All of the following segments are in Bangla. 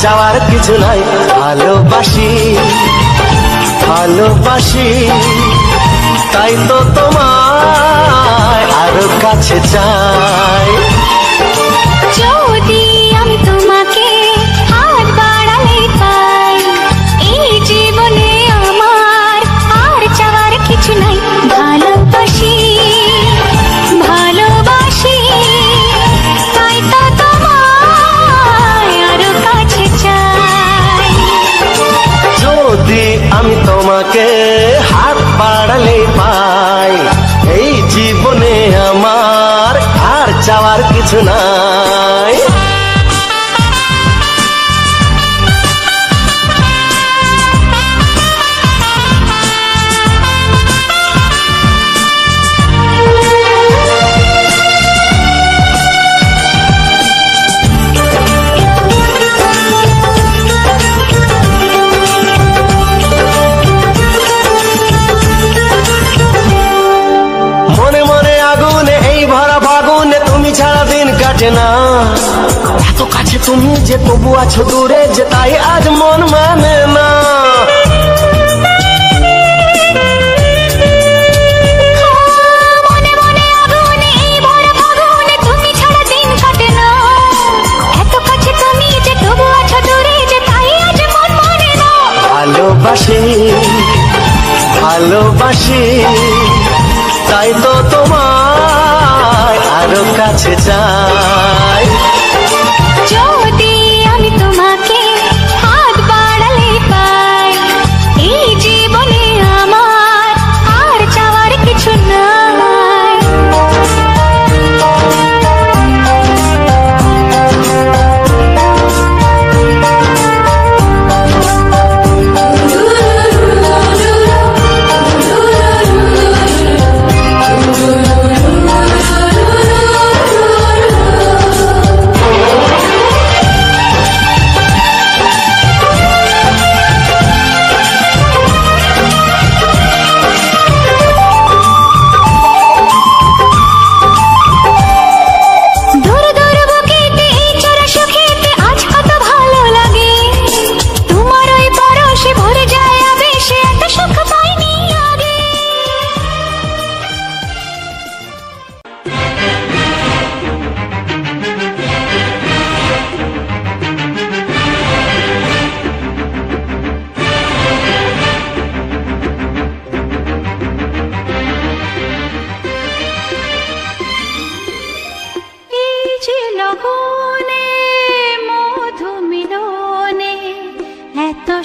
চাওয়ার কিছু নাই, ভালোবাসি ভালোবাসি তাই তো তোমায় আরো কাছে চাই। যদি আমি তোমাকে হাত বাড়ালে পাই, এই জীবনে আমার আর চাওয়ার কিছু নাই। ভালোবাসি ভালোবাসি তাই তো তোমায় আরো কাছে চাই। যদি আমি তোমাকে হাত বাড়ালে পাই, এই জীবনে আমার আর চাওয়ার কিছু নাই। কাটে না এত কাছে তুমি যে তবু আছো দূরে, যে তাই আজ মন মানে না। ভালোবাসি ভালোবাসি তাই তো তোমায় আরো কাছে চাই। যদি আমি তোমাকে হাত বাড়ালে পাই, এই জীবনে আমার আর চাওয়ার কিছু নাই।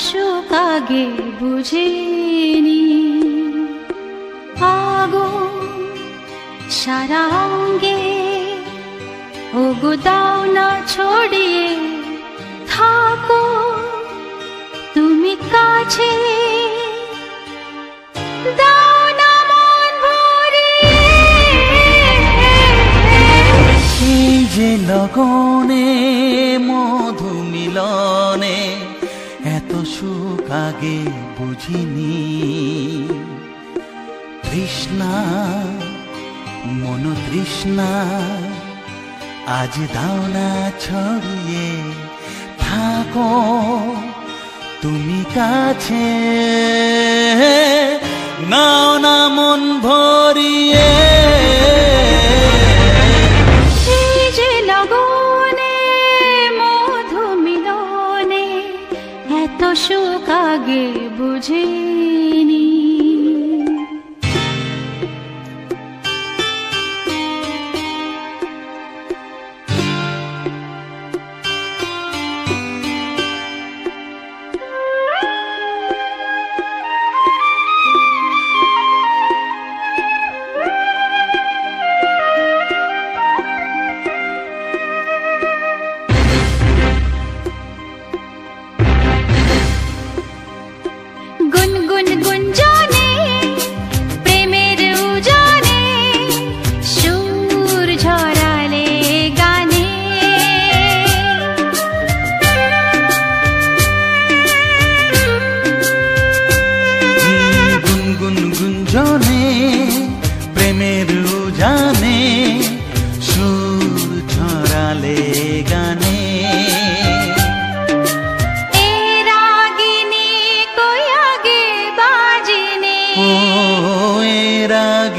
সুখ আগে বুঝিনি, আগুন সারা অঙ্গে ওগো দাও না ছড়িয়ে থাকো তুমি কাছে, দাও না মন ভরিয়ে। এই যে লগনে মধু মিলনে এত সুখ আগে বুঝিনি, তৃষ্ণা মন তৃষ্ণা আজ দাও না ছড়িয়ে থাকো তুমি কাছে, নাও না মন ভরিয়ে। এই যে লগনে মধু মিলনে এত সুখ আগে বুঝিনি।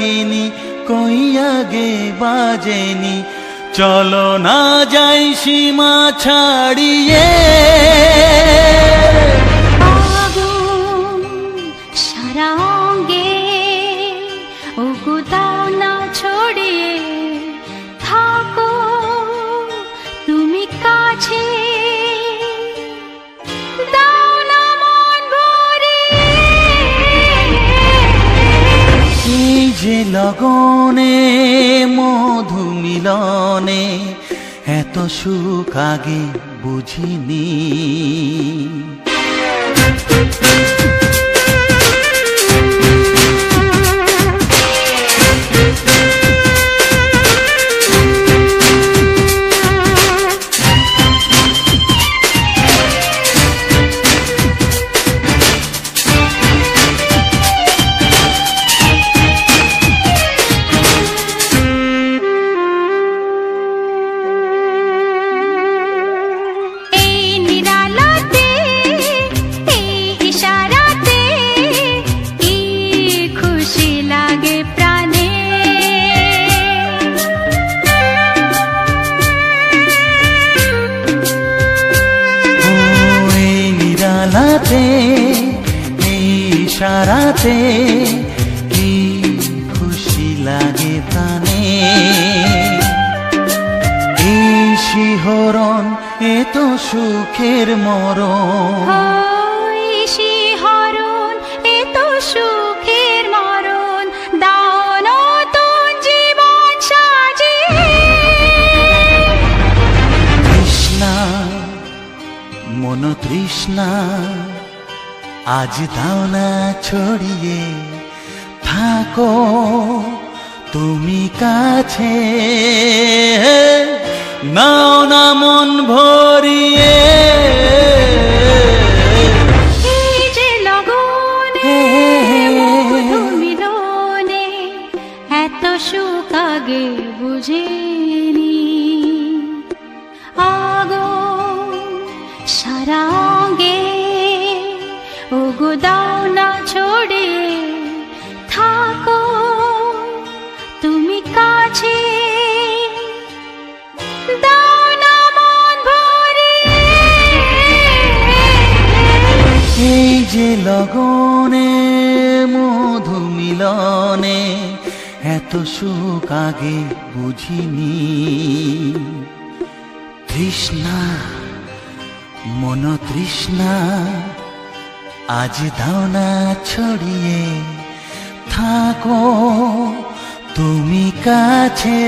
লাগিনি কই আগে বাজেনি চলো না যাই সীমা ছাড়িয়ে আগুন সারা অঙ্গে ওগো দাও না ছড়িয়ে থাকো তুমি কাছে দাও না মন ভরিয়ে এই যে লগনে মধু মিলনে এত সুখ আগে বুঝিনি ইশারাতে কি খুশি লাগে প্রাণে এই শিহরণ এ তো সুখের মরণ শিহরণ এ তো সুখের মরণ দাও নতুন জীবন সাজিয়ে তৃষ্ণা মন তৃষ্ণা আজ দাও না ছড়িয়ে থাকো তুমি কাছে নাও না মন ভরিয়ে এই যে লগনে মধু মিলনে এত সুখ আগে বুঝিনি আগুন সারা অঙ্গে ওগো দাও না ছড়িয়ে থাকো তুমি কাছে দাও না মন ভরিয়ে এই যে লগনে মধু মিলনে এত সুখ আগে বুঝিনি তৃষ্ণা মন তৃষ্ণা আজ দাও না ছড়িয়ে থাকো তুমি কাছে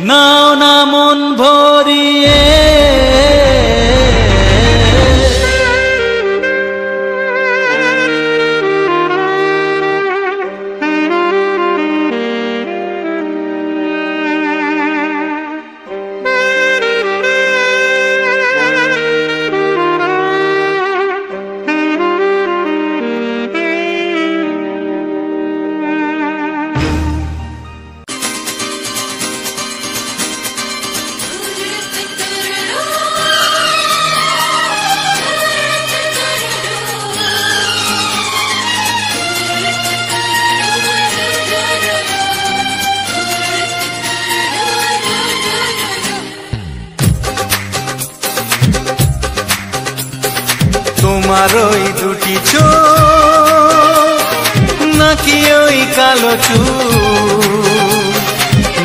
নাও না মন ভরিয়ে তোমার ওই দুটি চোখ নাকি ওই কালো চুল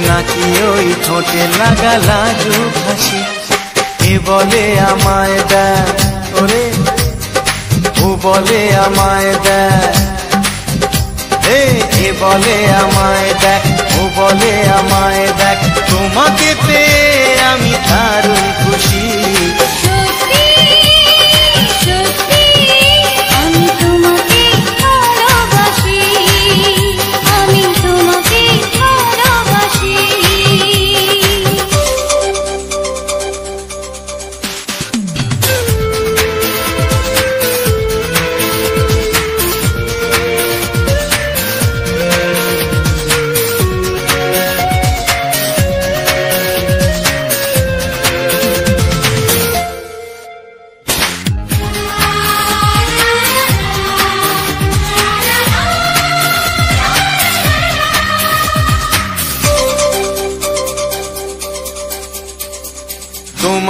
নাকি ওই ঠোঁটে লাগা লাজুক হাসি এ বলে আমায় দেখ ওরে ও বলে আমায় দেখ এ বলে আমায় দেখ ও বলে আমায় দেখ তোমাকে পেয়ে আমি দারুণ খুশি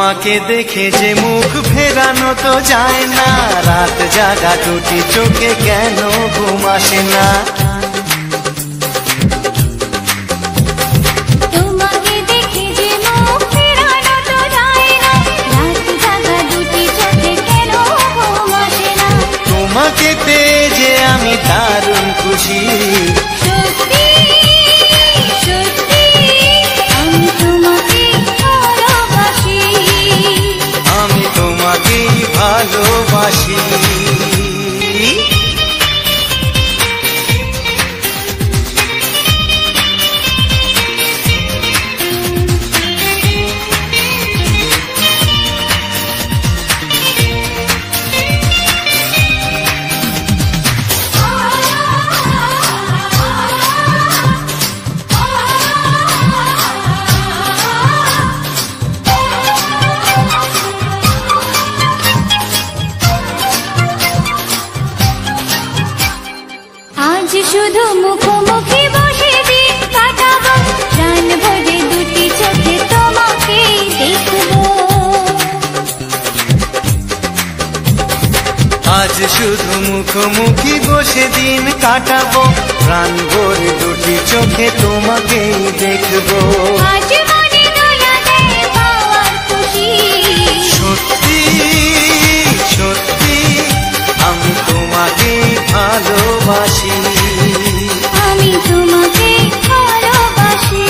তোমাকে দেখে যে মুখ ফেরানো তো যায় না, রাত জাগা দুটি চোখে কেন ঘুম আসে না। তোমাকে দেখে যে মুখ ফেরানো তো যায় না, রাত জাগা দুটি চোখে কেন ঘুম আসে না। তোমাকে পেয়ে যে আমি দারুণ খুশি, সত্যি সত্যি আমি তোমাকে ভালোবাসি, আমি তোমাকেই ভালোবাসি। আজ শুধু মুখোমুখি বসে দিন কাটাবো, প্রাণ ভরে দুটি চোখে তোমাকে দেখবো। আজ শুধু মুখোমুখি বসে দিন কাটাবো, প্রাণ ভরে দুটি চোখে তোমাকেই দেখবো। আজ মনে দোলাতে পাওয়ার খুশি, সত্যি সত্যি আমি তোমাকেই ভালোবাসি, আমি তোমাকে ভালোবাসি।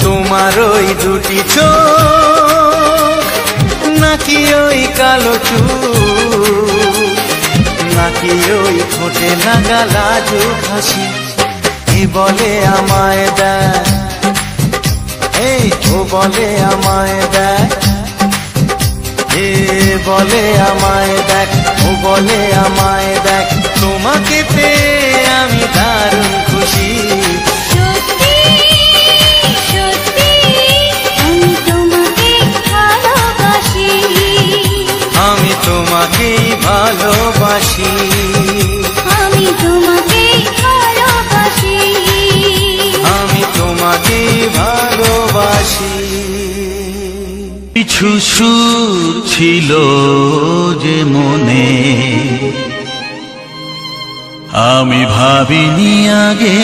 তোমার ওই দুটি চোখ নাকি ওই কালো চুল, নাকি ওই ঠোঁটে লাগা লাজুক হাসি, এ বলে আমায় দেয়, এই ও বলে আমায় দেয়, এ বলে আমায় দেখ, ও বলে আমায় দেখ, তোমাকে পেয়ে আমি দারুণ খুশি। সত্যি সত্যি আমি তোমাকে ভালোবাসি, আমি তোমাকেই ভালোবাসি, আমি তোমাকে ভালোবাসি, আমি তোমাকেই ভালোবাসি। কিছু সুর ছিল যে মনে, আমি ভাবিনি আগে,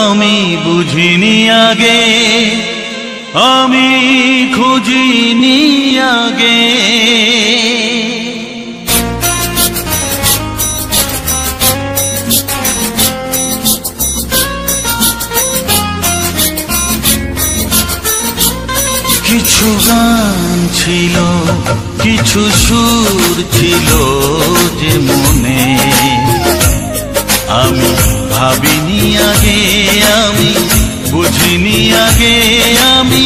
আমি বুঝিনি আগে, আমি খুঁজিনি আগে। কিছু গান ছিল, কিছু সুর ছিল যে মনে, আমি ভাবিনি আগে, আমি বুঝিনি আগে, আমি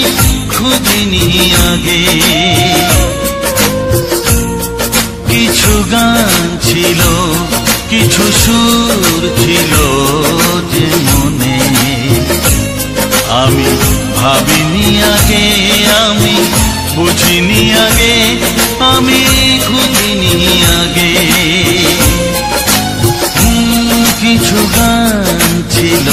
খুঁজিনি আগে। কিছু গান ছিল, কিছু সুর ছিল যে মনে, আমি ভাবিনি আগে, আমি বুঝিনি আগে, আমি খুঁজিনি আগে। কিছু গান ছিল,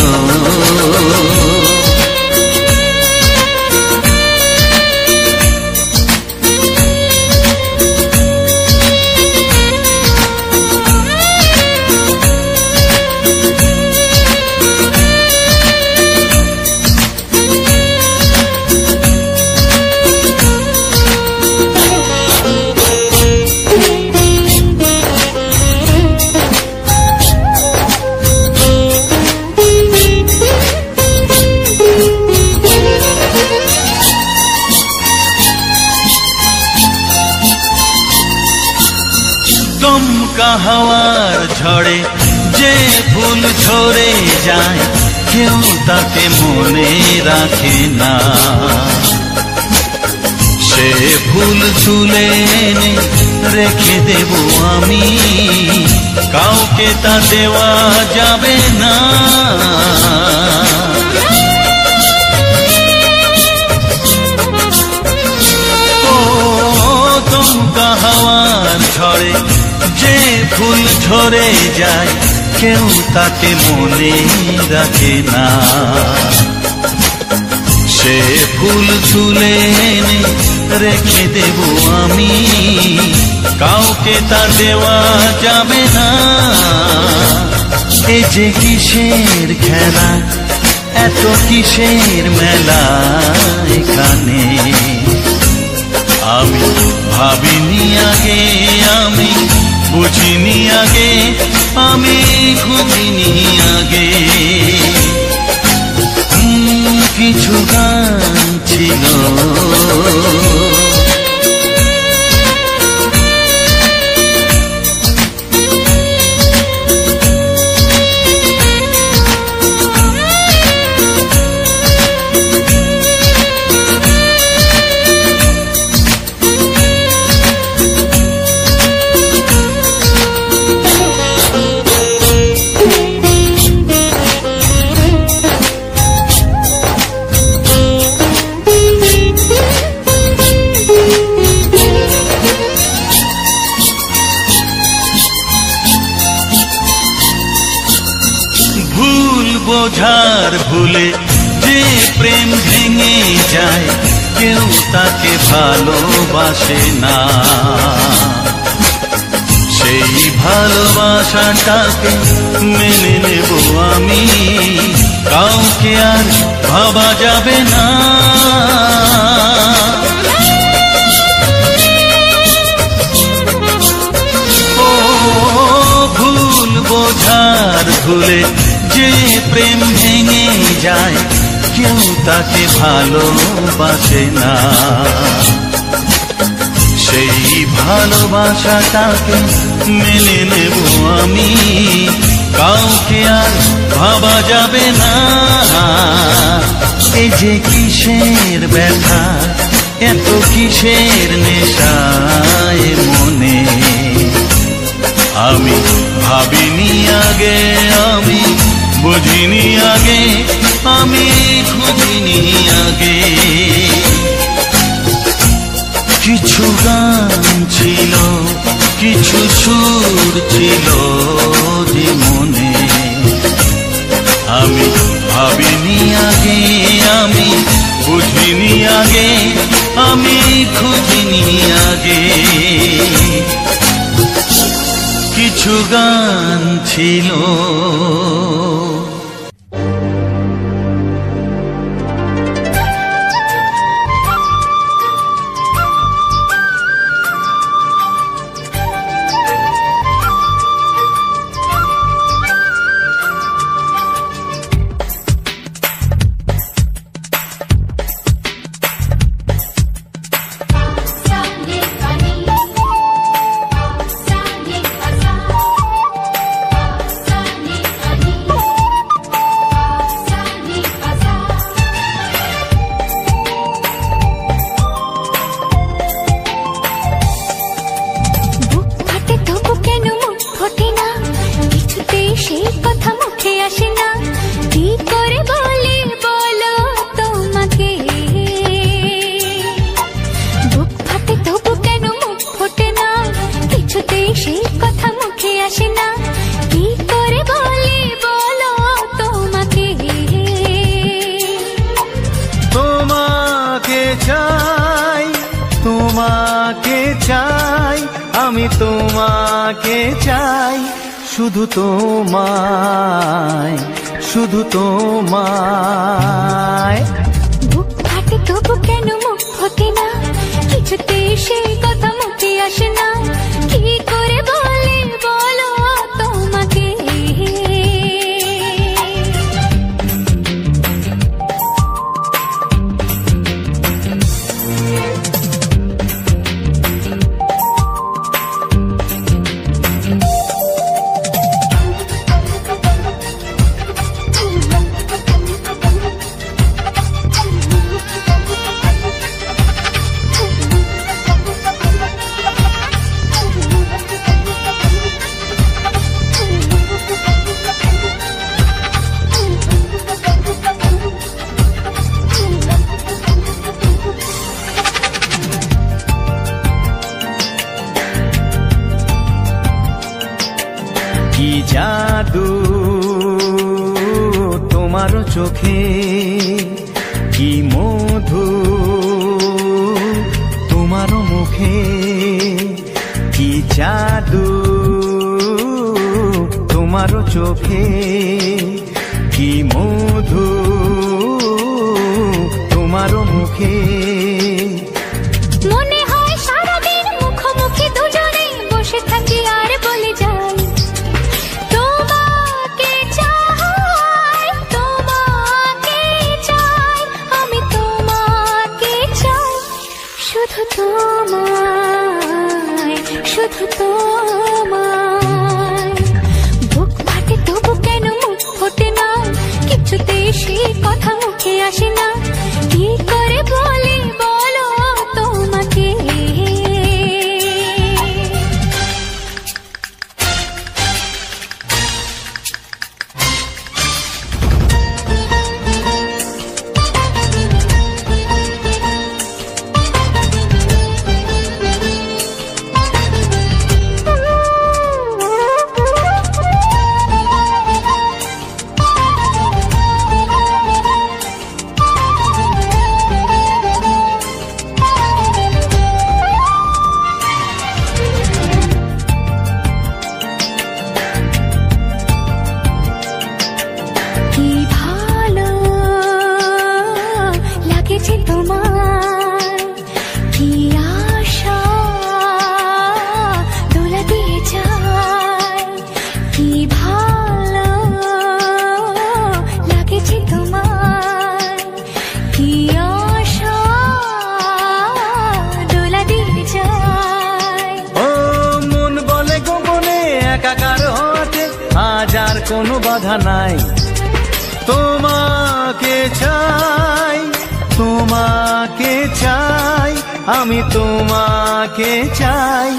দমকা হাওয়ার ঝড়ে যে ফুল ঝরে যায়, কেউ তাকে মনে রাখে না। সে ফুল তুলে এনে রেখে দেব আমি, কাউকে তা দেওয়া যাবে না। ও দমকা হাওয়ার ঝড়ে যে ফুল ঝরে যায়, কেউ তাকে মনে রাখে না। সে ফুল তুলে এনে রেখে দেব আমি, কাউকে তা দেওয়া যাবে না। এ যে কিসের খেলা, এত কিসের মেলা এখানে, আমি ভাবিনি আগে, আমি বুঝিনি আগে, আমি খুঁজিনি আগে। কিছু গান ছিল বোঝার ভুলে যে প্রেম ভেঙে যায়, কেউ তাকে ভালোবাসে না। সেই ভালোবাসাটাকে মেনে নেব আমি, কাউকে আর ভাবা যাবে না। ও ভুল বোঝার ভুলে যে প্রেম ভেঙে যায়, কেউ তাকে ভালোবাসে না। সেই ভালোবাসাটাকে মেনে নেব আমি, কাউকে আর ভাবা যাবে না। এই যে কিসের ব্যথা, এত কিসের নেশায় মনে, আমি ভাবিনি আগে, আমি বুঝিনি আগে, আমি খুঁজিনি আগে। কিছু গান ছিল, কিছু সুর ছিল যে মনে, আমি ভাবিনি আগে, আমি বুঝিনি আগে, আমি খুঁজিনি আগে। কিছু গান ছিল। আমি তোমাকে চাই, শুধু তোমায়, শুধু তোমায়। বুক ফাটে তবু কেন মুখ ফোটে না, কিছুতে সেই কথা মুখে আসে না, কি করে বলি বলো তোমাকে। কি জাদু তোমার চোখে, কি মধু তোমার মুখে, কি জাদু তোমার চোখে, কি মধু তোমার মুখে। মনে হয় সারাদিন মুখোমুখি দুজনে বসে থাকি আর বলে যাই তোমাকে চাই, তোমাকে চাই, আমি তোমাকে চাই, শুধু তোমায়, শুধু তোমায়। বুক ফাটে তবু কেন মুখ ফোটে না, কিছুতে সেই কথা মুখে আসে না, কি করে বলি বলো তোমাকে। কি ভালো লাগেছে তোমার, কি আশা দোলা দিয়ে যায়, কি ভালো লাগেছে তোমার, কি আশা দোলা দিয়ে যায়। ও মন বলে গোপনে একাকার হতে আজ আর কোনো বাধা নাই, তোমাকে চাই, তোমাকে চাই, আমি তোমাকে চাই,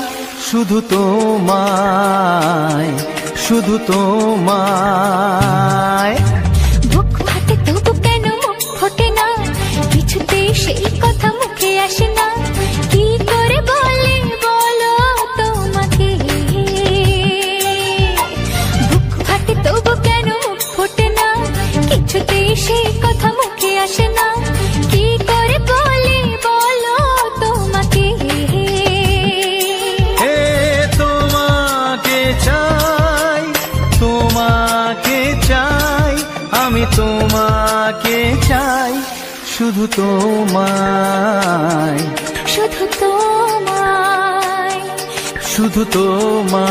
শুধু তোমায়, শুধু তোমায়। বুক ফাটে তবু কেন মুখ ফোটে না, কিছুতে সেই কথা মুখে আসে না, কি করে বলে বলো তোমাকে। বুক ফাটে তবু কেন মুখ ফোটে না, কিছুতে সেই কথা মুখে আসে না, কি করে বলে বলো তোমাকে। হে তোমাকে চাই, তোমাকে চাই, আমি তোমাকে চাই, শুধু তোমায়, শুধু তোমায়, শুধু তোমায়।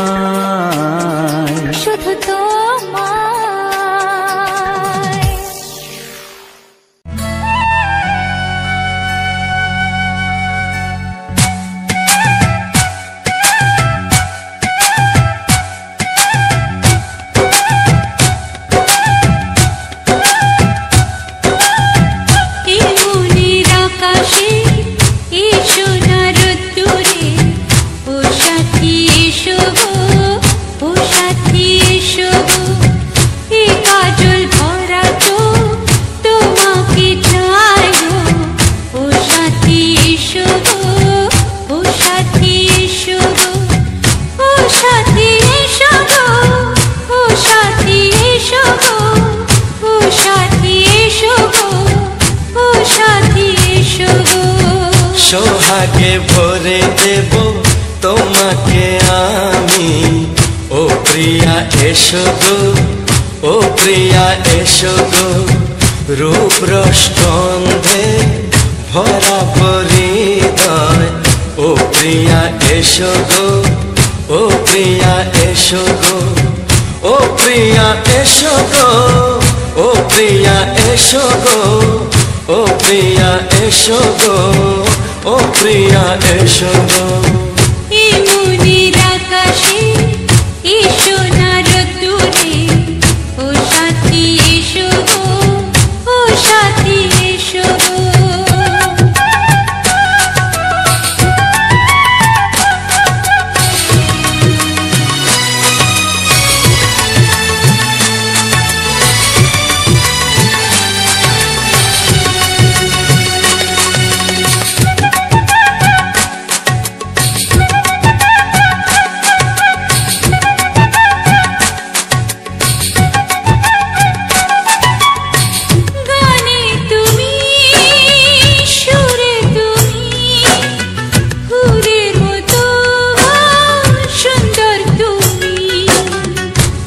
শুধু তোমায়। সোহাগে ভরে দেব তোমাকে আমি, ও প্রিয়া এসো গো, ও প্রিয়া এসো গো, রূপ রসগন্ধে ভরা হৃদয়, ও প্রিয়া এসো গো, ও প্রিয়া এসো গো, ও প্রিয়া এসো গো, ও প্রিয়া এসো গো, ও প্রিয়া এসো গো, ও প্রিয়া এসো গো। এই মনের আকাশে এসো না রোদ্দুরে, ও সাথী এসো গো, ও সাথী এসো গো।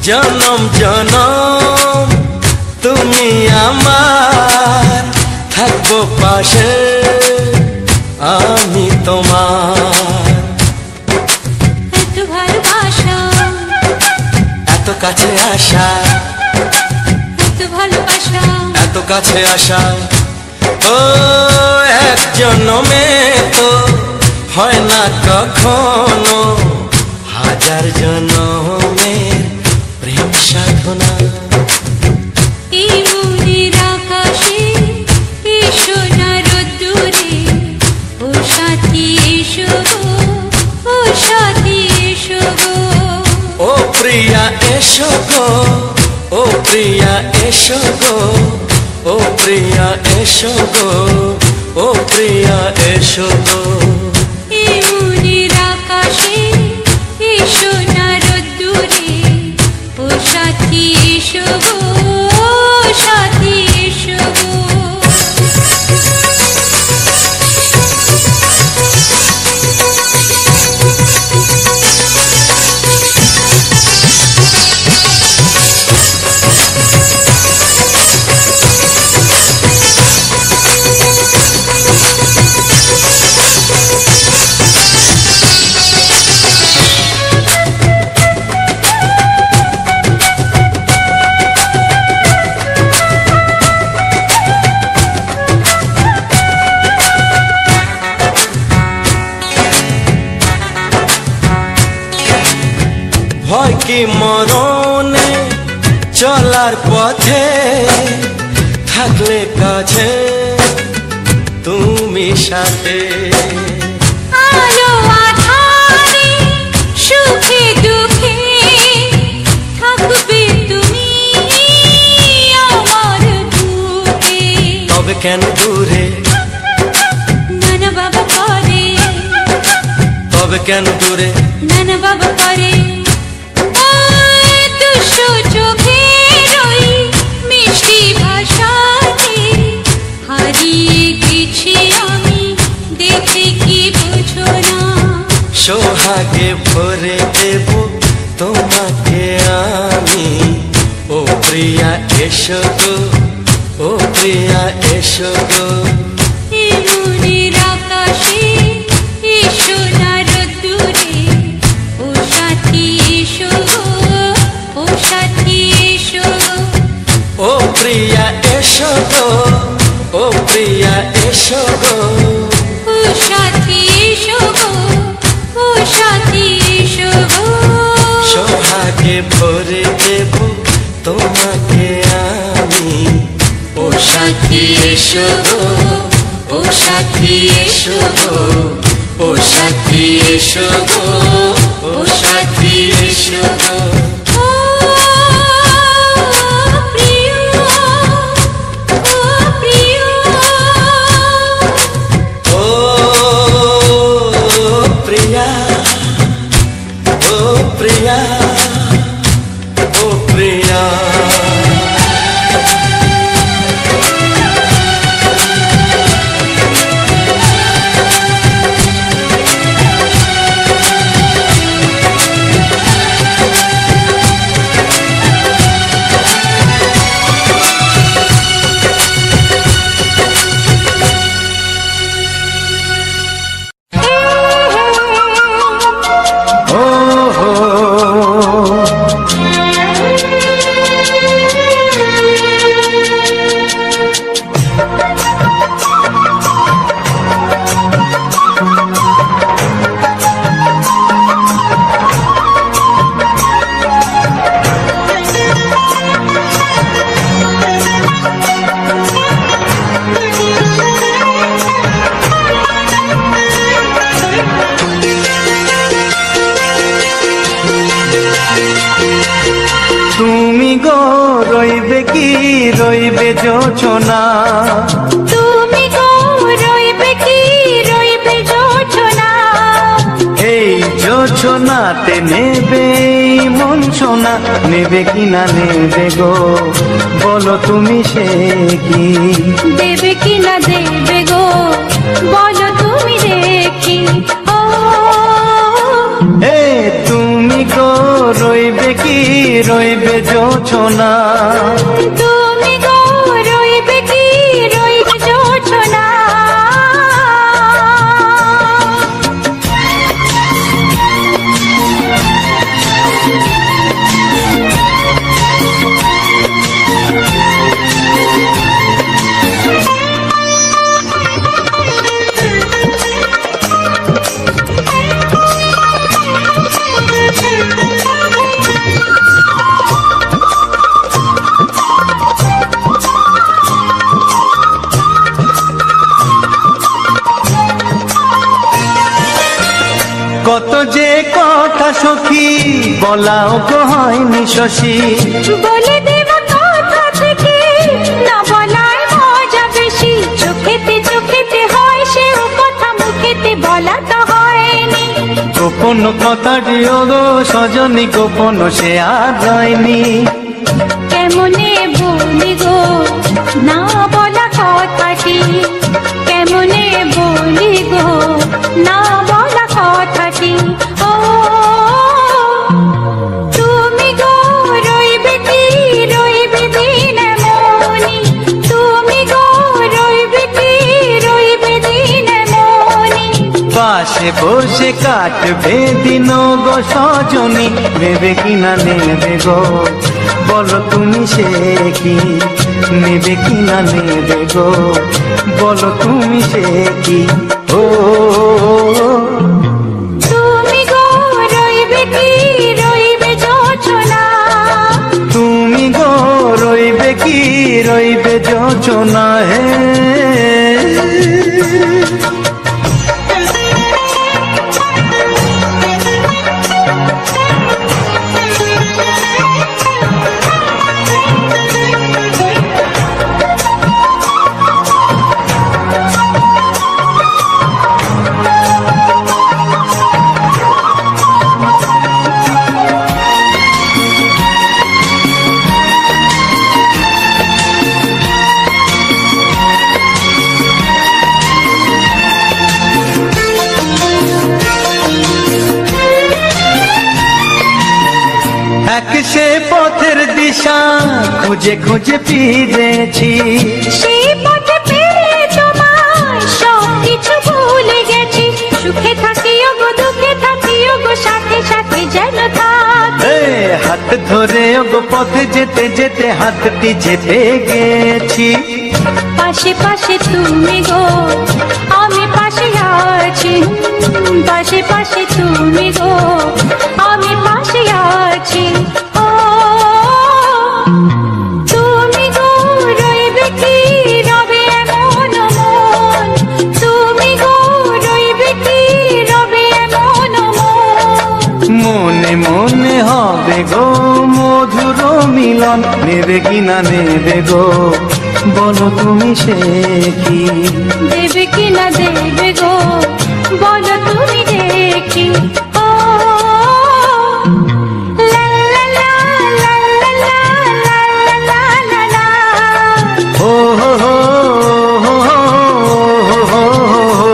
জনম জনম তুমি আমার, থাকবো পাশে আমি তোমার। এত ভালোবাসা, এত কাছে আসা, এত ভালোবাসা, এত কাছে আসা, ও এক জন্মে তো হয় না কখনো, হাজার জন্মের প্রেম সাধনা। এই মনের আকাশে এই সোনার রোদ্দুরে, ও সাথী এসো গো, ও সাথী এসো গো। ও প্রিয়া এসো গো, ও প্রিয়া এসো গো, ও প্রিয়া এসো গো, ও প্রিয়া এসো গো। এই মনের আকাশে এই সোনার রোদ্দুরে, ও সাথী এসো গো, ও সাথী এসো গো। ভয় কি মরণে চলার পথে, থাকলে কাছে তুমি সাথে। আলো আঁধারে সুখে দুঃখে থাকবে তুমি আমার বুকে। তবে কেন দূরে, নানা বাবা করে, তবে কেন দূরে, নানা বাবা করে। ওই দুষ্টু চোখের ওই মিষ্টি ভাষাতে হারিয়ে গেছি আমি, দেখে কি বুঝো না। সোহাগে ভরে দেব তোমাকে আমি, ও প্রিয়া এসো গো, ও প্রিয়া এসো গো। এই মনের আকাশে এই সোনার রোদ্দুরে, ও সাথী এসো গো, ও সাথী এসো গো। ও প্রিয়া এসো গো, ও প্রিয়া এসো গো। ও সাথী এসো গো, ও সাথী এসো গো। সোহাগে ভরে দেব তোমাকে আমি, ও সাথী এসো গো, ও সাথী এসো গো, ও সাথী এসো গো, ও সাথী এসো গো। ও প্রিয়, ও প্রিয়, ও প্রিয়া, ও প্রিয়া, ও প্রিয়া। তুমি গো রইবে কি, রইবে যোচনা, তুমি গো রইবে কি, রইবে যোচনা। এই যোচনাতে নেবে মন সোনা, নেবে কি না নেবে গো, বলো তুমি সে কি। দেবে কি না দেবে গো, বলো তুমি রে কি। ও এ তুমি গো রইবে জোছনা। তুমি গো রইবে কি রইবে জোছনা। কত যে কথা সখী বলাও গো হয়নি শশী। বলে দেব কথা থেকে না বলায় মজা বেশি। চোখেতে হয় সেও কথা মুখেতে বলা তো হয়নি। গোপন কথাটি ও গো সজনী গোপন সে আর রয়নি। কেমনে বলি গো না বলা কথাটি। কেমনে বলি গো না বলা কথাটি। ও তুমি গো রইবে কি রইবে দিন মনি। তুমি গো রইবে কি রইবে দিন মনি। পাশে বসে কাটবে দিন গো সজনী। নেবে কি না নেবে গো বলো তুমি সে কি। নেবে কি না নেবে গো বলো তুমি সে কি। ও তুমি গো রইবে কি রইবে জোছনা। তুমি গো রইবে কি রইবে জোছনা। হে এক সে পথের দিশা খুঁজে খুঁজে ফিরেছি। সেই পথে পেয়ে তোমায় সব কিছু ভুলে গেছি। সুখে থাকিও গো দুঃখে থাকিও গো সাথে সাথে যেন থাক। হাত ধরে গো পথে যেতে যেতে হাতটি যেতে গেছি। পাশে পাশে তুমি গো আমি পাশে আছি। পাশে পাশে তুমি গো আমি পাশে আছি। ও তুমি গো রইবে কি রবে এমন মন। তুমি গো রইবে কি রবে এমন মন। মনে মনে হবে গো মধুর মিলন। নেবে কি না নেবে গো বলো তুমি সে কি। দেবে কি না দেবে গো বলো তুমি দেখি। ও লা লা লা লা লা লা লা লা লা লা। ও হো হো হো হো হো হো।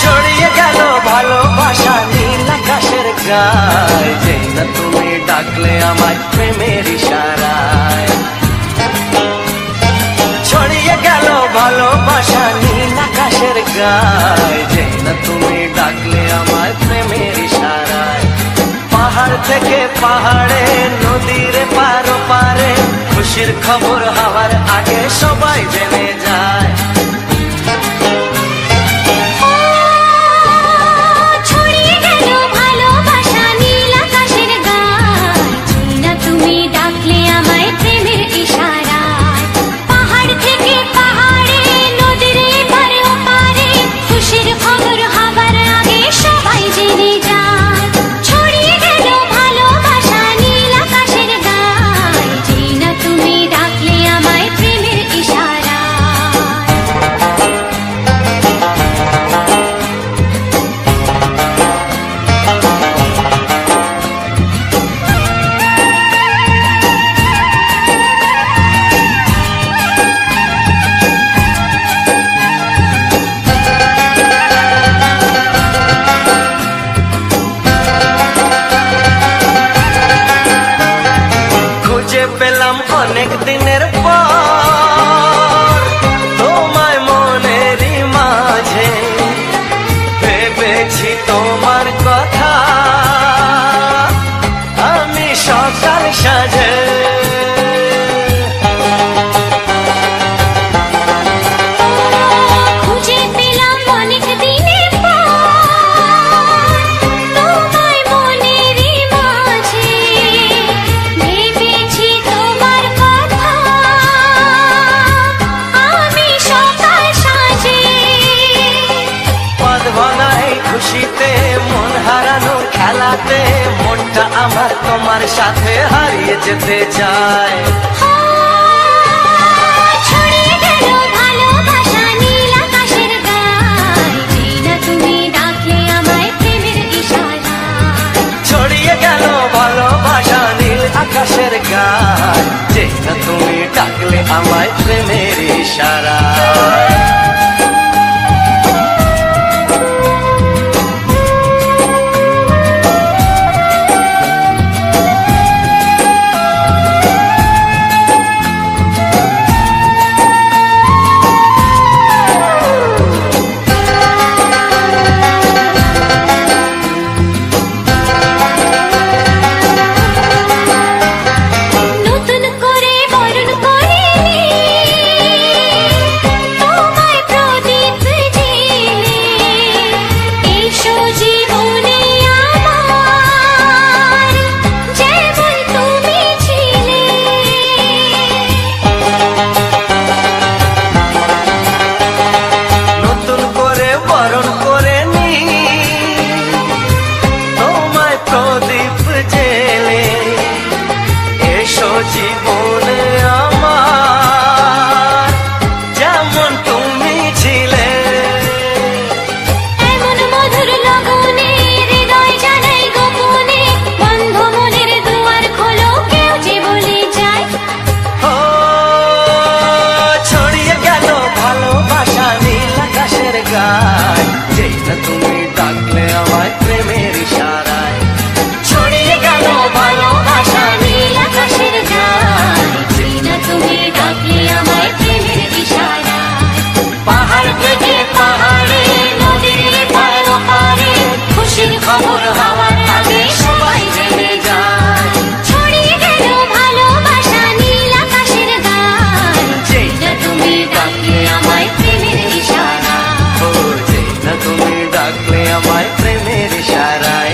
ছড়িয়ে গেল ভালোবাসা নীল আকাশের গায়। যেই না তুমি ডাকলে আমায় প্রেমের ইশারায়। ছড়িয়ে গেল ভালোবাসা নীল আকাশের গায়। যেই না তুমি ডাকলে আমায় প্রেমের ইশারায়। পাহাড় থেকে পাহাড়ে নদীর পারো পারে খুশির খবর হওয়ার আগে সবাই জেনে যায়। ছড়িয়ে গেল ভালোবাসা নীল আকাশের গায়। যেই না তুমি ডাকলে আমায় প্রেমের ইশারায়। পাহাড় থেকে পাহাড়ে নদীর এপারে ওপারে খুশির খবর হবার আগে সবাই জেনে যায়। ছড়িয়ে গেল ভালোবাসা নীল আকাশের গায়। যেই না তুমি ডাকলে আমায় প্রেমের ইশারায়। পেলাম অনেক দিনের পর তোমায় মনেরই মাঝে ভেবেছি তোমার কথা আমি সকাল সাজে খুশিতে মন হারানোর খেলাতে মনটা আমার তোমার সাথে হারিয়ে যেতে চায় ছড়িয়ে গেল ভালোবাসা নীল আকাশের গায় যেই না তুমি ডাকলে আমায় প্রেমের ইশারায় ছড়িয়ে গেল ভালোবাসা নীল আকাশের গায় যেই না তুমি ডাকলে আমায় প্রেমের ইশারায় জীবনে আমার যেমন তুমি ছিলে এমন মধুর লগনে হৃদয় জানাই গোপনে বন্ধ মনের দুয়ার খোলো কেউ যে বলে যায় ও ছড়িয়ে গেল ভালোবাসা নীল আকাশের গায় যেই না তুমি ডাকলে আমায় প্রেমের ইশারায় ছড়িয়ে গেল ভালোবাসা নীল আকাশের গায় যেই না তুমি ডাকলে আমায় প্রেমের ইশারায় পাহাড় থেকে পাহাড়ে নদীর পাড়ে পাড়ে খুশির খবর হওয়ার আগে সবাই জেনে যায় ছড়িয়ে গেল ভালোবাসা নীল আকাশের গায় যেই না তুমি ডাকলে আমায় প্রেমের ইশারায় ও যেই না তুমি ডাকলে আমায় প্রেমের ইশারায়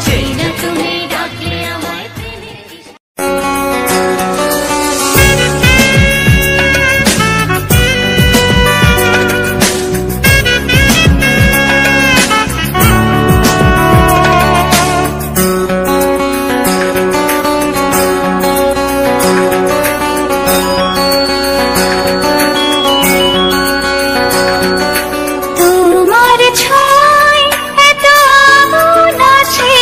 যেই না তুমি ডাকলে আমায় প্রেমের তোমার ছয় এত আগুন আছে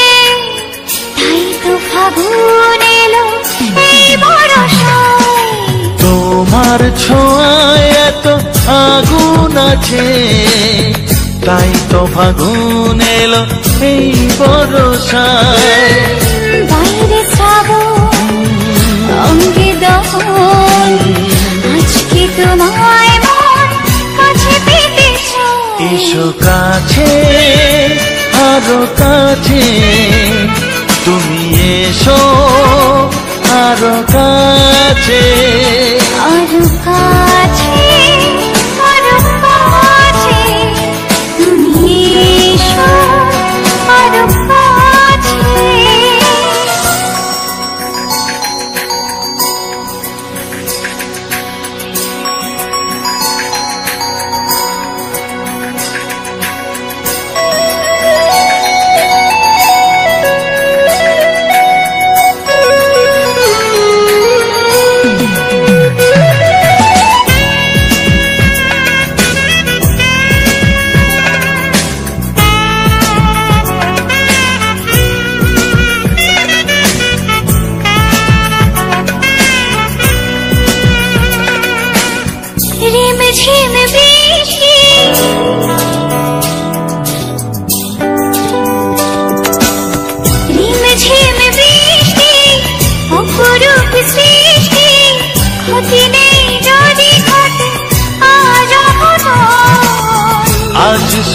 তাই তো ফাগুন এলো এই বরষায় তোমার ছোঁয়ায় এত আগুন আছে তাই তো ফাগুন এলো এই বরষায় বাইরে শ্রাবণ অঙ্গে দহন আজকে তোমায় মন কাছে পেতে চায় এসো কাছে আরো কাছে তুমি এসো আরো কাছে আরো কাছে আরো কাছে তুমি এসো আরো কাছে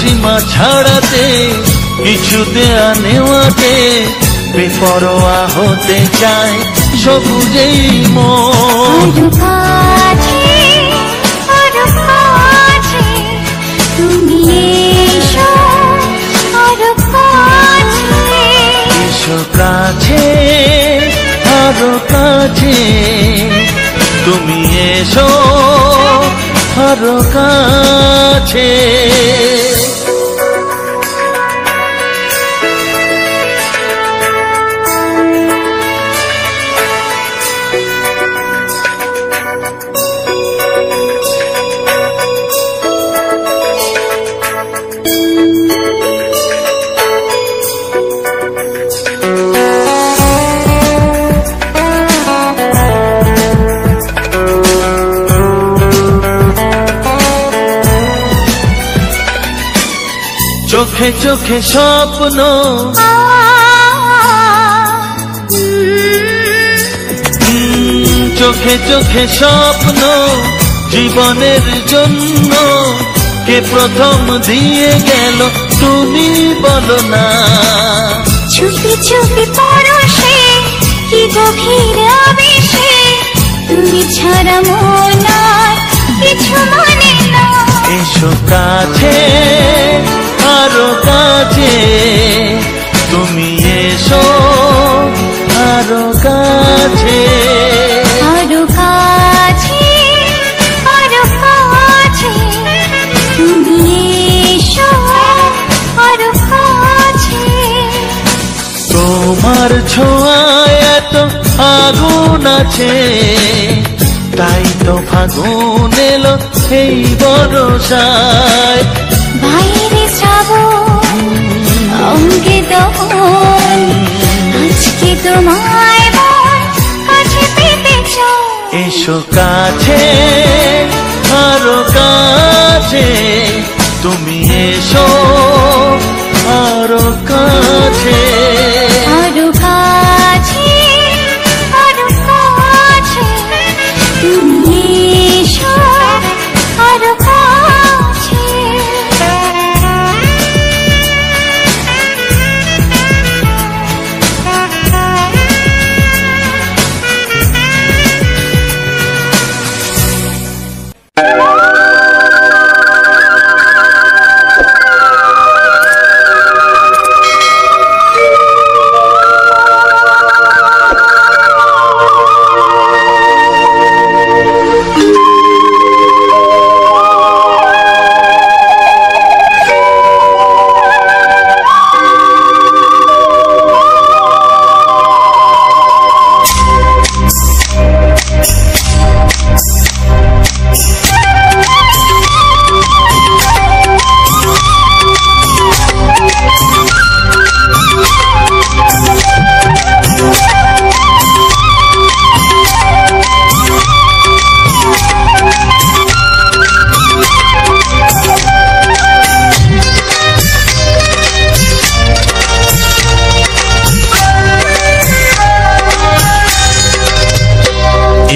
সীমা ছাড়াতে কিছু দেয়া নেওয়াতে বেপরোয়া হতে চায় সবুজেই মন। আরো কাছে তুমি এসো, আরো কাছে এসো কাছে, আরো কাছে তুমি এসো, আরো কাছে। চোখে চোখে স্বপ্ন, চোখে চোখে স্বপ্ন জীবনের জন্য কে প্রথম দিয়ে গেল তুমি বলো না। চুপি চুপি পরশে কি গভীর আবেশে তুমি ছাড়া মন আর কিছু মানে না। এসো কাছে, আরো কাছে তুমি এসো, আরো কাছে। আরো কাছে, আরো কাছে তুমি এসো, আরো কাছে। তোমার ছোঁয়ায় এত আগুন আছে, তাই তো ফাগুন এলো এই বরসায়। বাইরে শ্রাবণ অঙ্গে দহন, আজকে তোমায় মন কাছে পেতে চাই। এসো কাছে, আরো কাছে তুমি এসো, আরো কাছে। আরো কাছে, আরো কাছে তুমি এসো, আরো কাছে।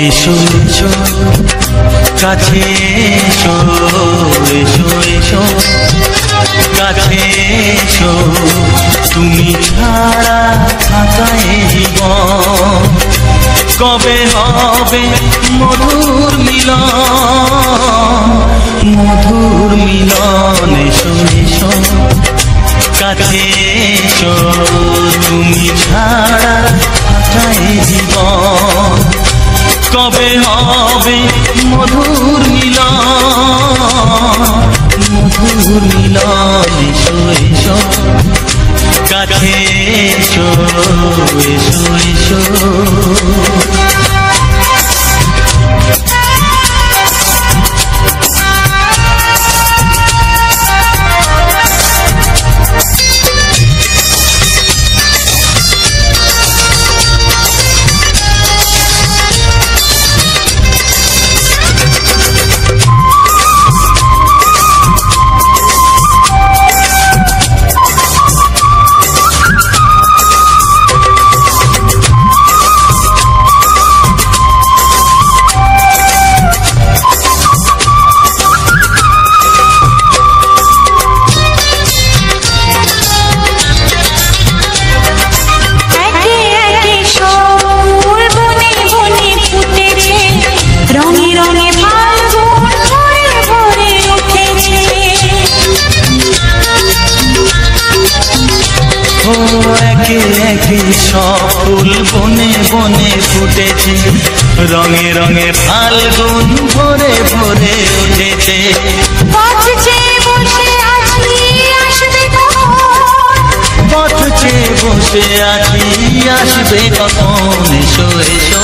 এসো এসো কাছে এসো, এসো এসো কাছে এসো, তুমি ছাড়া থাকা এই জীবন কবে হবে মধুর মিলন, মধুর মিলন। এসো এসো কাছে এসো, তুমি ছাড়া থাকা এই জীবন কবে হবে মধুর মিলন, মধুর মিলন। এসো এসো কাছে এসো, এসো এসো। ফুটেছে, রঙে রঙে ফাল্গুন ভরে ভরে উঠেছে। পথ চেয়ে বসে আছি আসবে কখন, পথ চেয়ে বসে আছি আসবে কখন, এসো এসো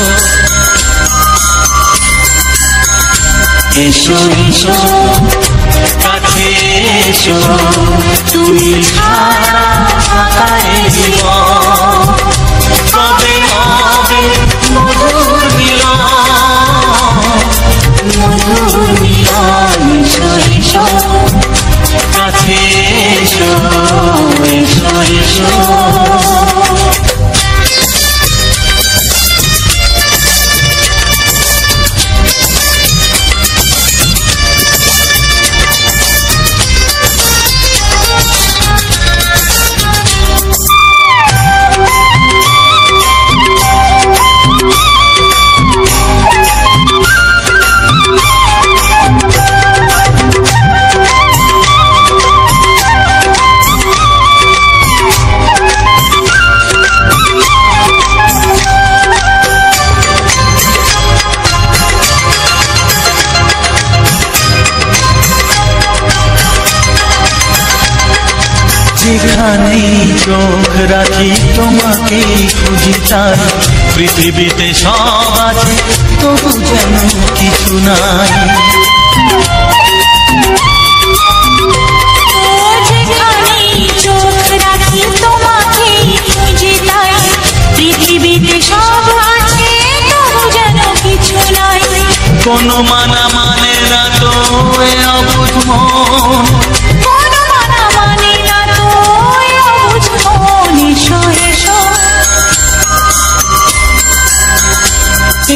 এসো এসো কাছে এসো, তুমি ছাড়া থাকায় জীবন, কবে হবে মধুর মিলন, মধুর মিলন, এসো এসো কাছে এসো, এসো এসো। যেখানেই চোখ রাখি তোমাকে খুঁজি, তাই পৃথিবীতে সব আছে তবু যেন কিছু নাই। যেখানেই চোখ রাখি তোমাকে খুঁজি, তাই পৃথিবীতে সব আছে তবু যেন কিছু নাই। কোনো মানা মানে না তো এ অবুঝ মন, কোনো মানা মানে না তো এ অবুঝ মন, এসো এসো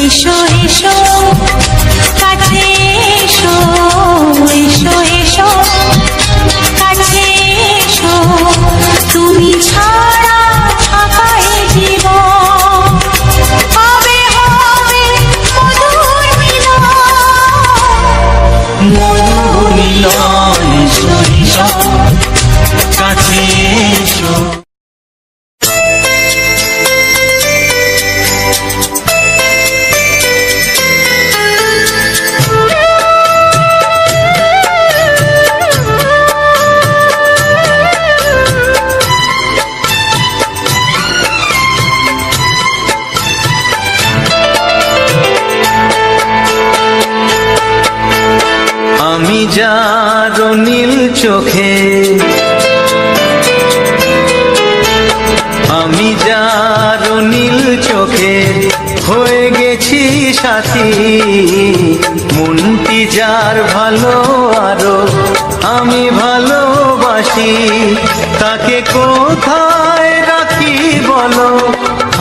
এসো এসো কাছে এসো, এসো এসো কাছে এসো, তুমি ছাড়া থাকায় জীবন, হবে হবে মধুর মিলন, মধুর মিলন, এসো এসো কাছে এসো। আমি যার নীল চোখে, আমি যার নীল চোখে হয়ে গেছি সাথী, মনটি যার ভালো আরো আমি ভালোবাসি, তাকে কোথায় রাখি বলো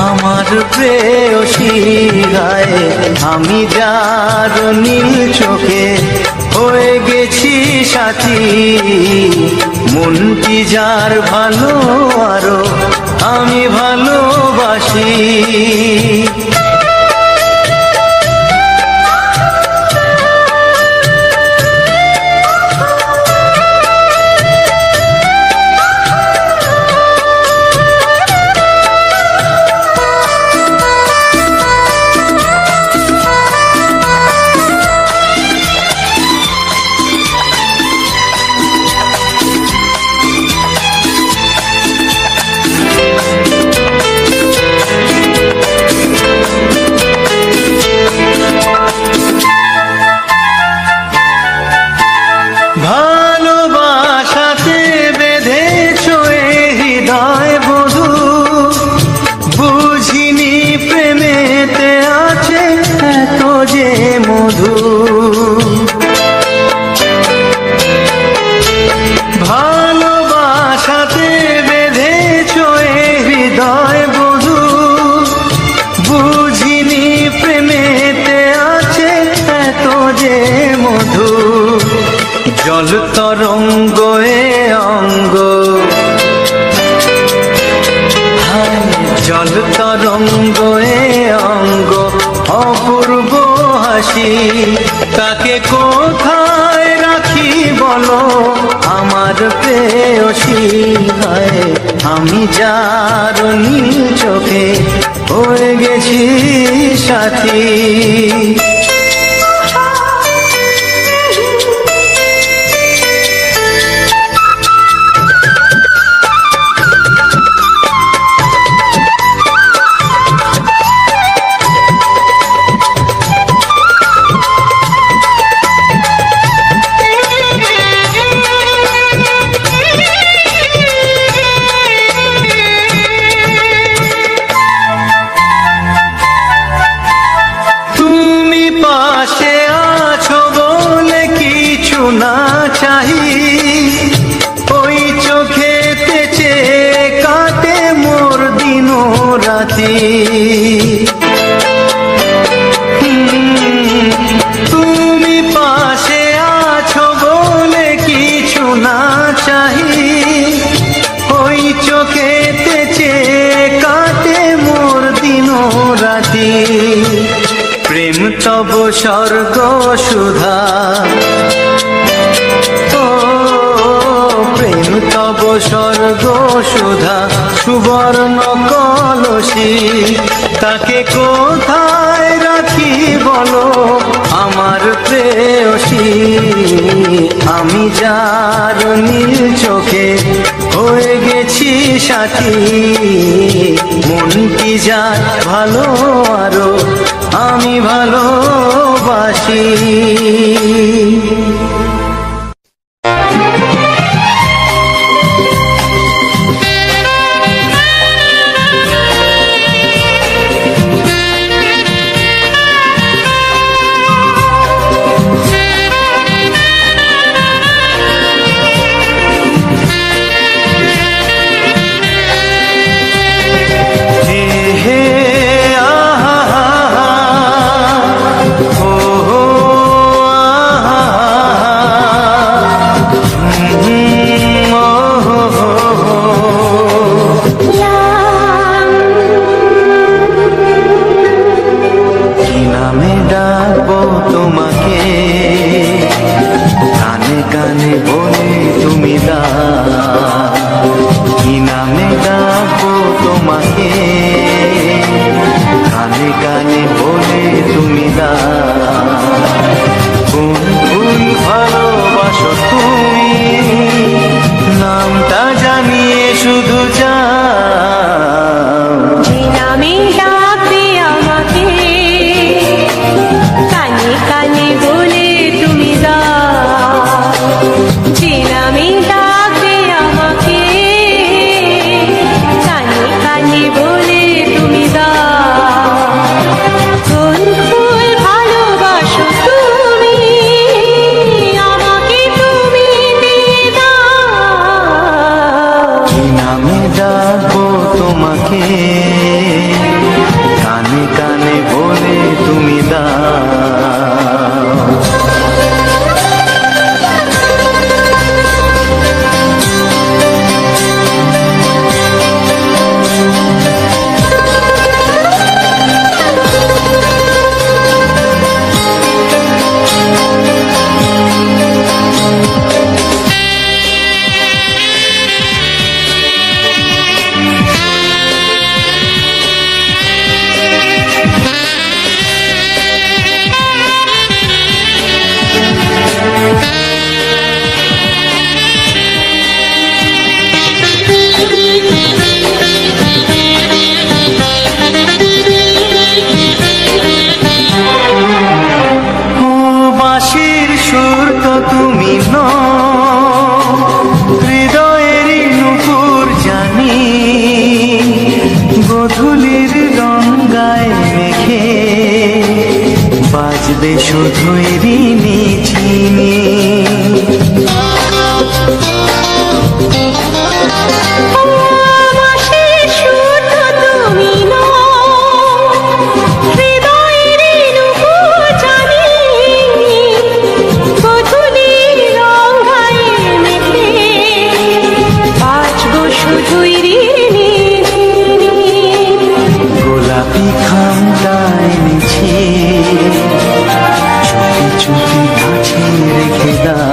আমার প্রেয়সী গায়ে। আমি যার নীল চোখে হয়ে গেছি সাথী, মনটি যার ভালো আরো আমি ভালোবাসি। ভালোবাসাতে বেঁধেছো এ হৃদয় বধূ, বুঝিনি প্রেমেতে আছে এত যে মধু। ভালোবাসাতে বেঁধেছো এ হৃদয় বধূ, বুঝিনি প্রেমেতে আছে এত যে মধু। জল তরঙ্গ এ অঙ্গ, হায় জল তরঙ্গ এ অঙ্গ, অপূর্ব হাসি, তাকে কোথায় রাখি বলো আমার প্রেয়সী গায়ে। আমি যার নীল চোখে হয়ে গেছি সাথী। পাশে আছো বলে কিছু না চাহি, ওই চোখেতে চেয়ে কাটে মোর দিন রাতি। তুমি পাশে আছো বলে কিছু না চাহি, ওই চোখেতে চেয়ে কাটে মোর দিন রাতি। প্রেম তব স্বর্গ সুধা, ও প্রেম তব স্বর্গ সুধা, সুবর্ণ কলসি তাকে কোথায় রাখি বলো আমার প্রেয়সী। আমি যার নীল চোখে হয়ে গেছি সাথী, মন কি যার ভালো আরো আমি ভালোবাসি। শুধুই ঋণী চিনি গোলাপি খামটায় নিছি চুপি চুপি কাছে রেখে দাও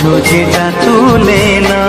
সোজেটা তুলে না।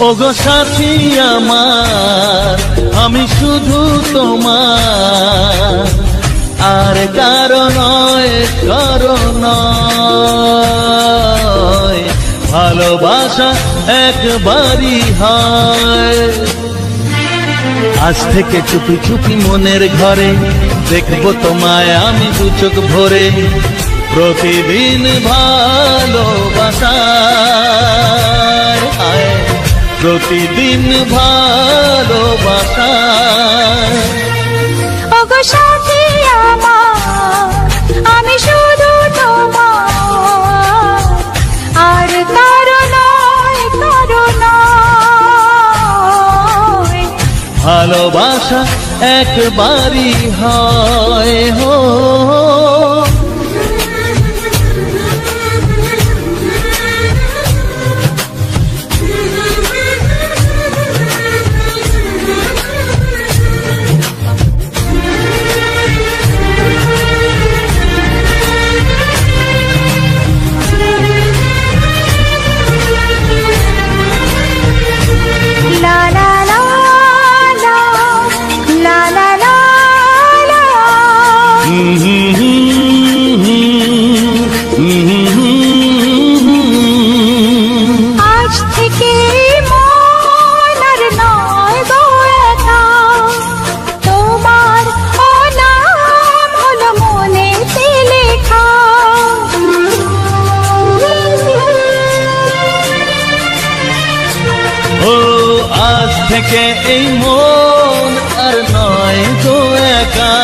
ওগো সাথী আমার আমি শুধু তোমার, আর কারো নয় কারো নয়, ভালোবাসা একবারই হয়। আজ থেকে চুপি চুপি মনের ঘরে দেখবো তোমায় আমি দু চোখ ভরে, প্রতিদিন ভালোবাসার আয়, প্রতিদিন ভালোবাসার। ওগো সাথী আমার আমি শুধু তোমার, আর কারো নয় কারো নয়, ভালোবাসা একবারই হয় হো। লা লা লা লা লা লা লা লা। থেকে এই মন আর নয় গো একা,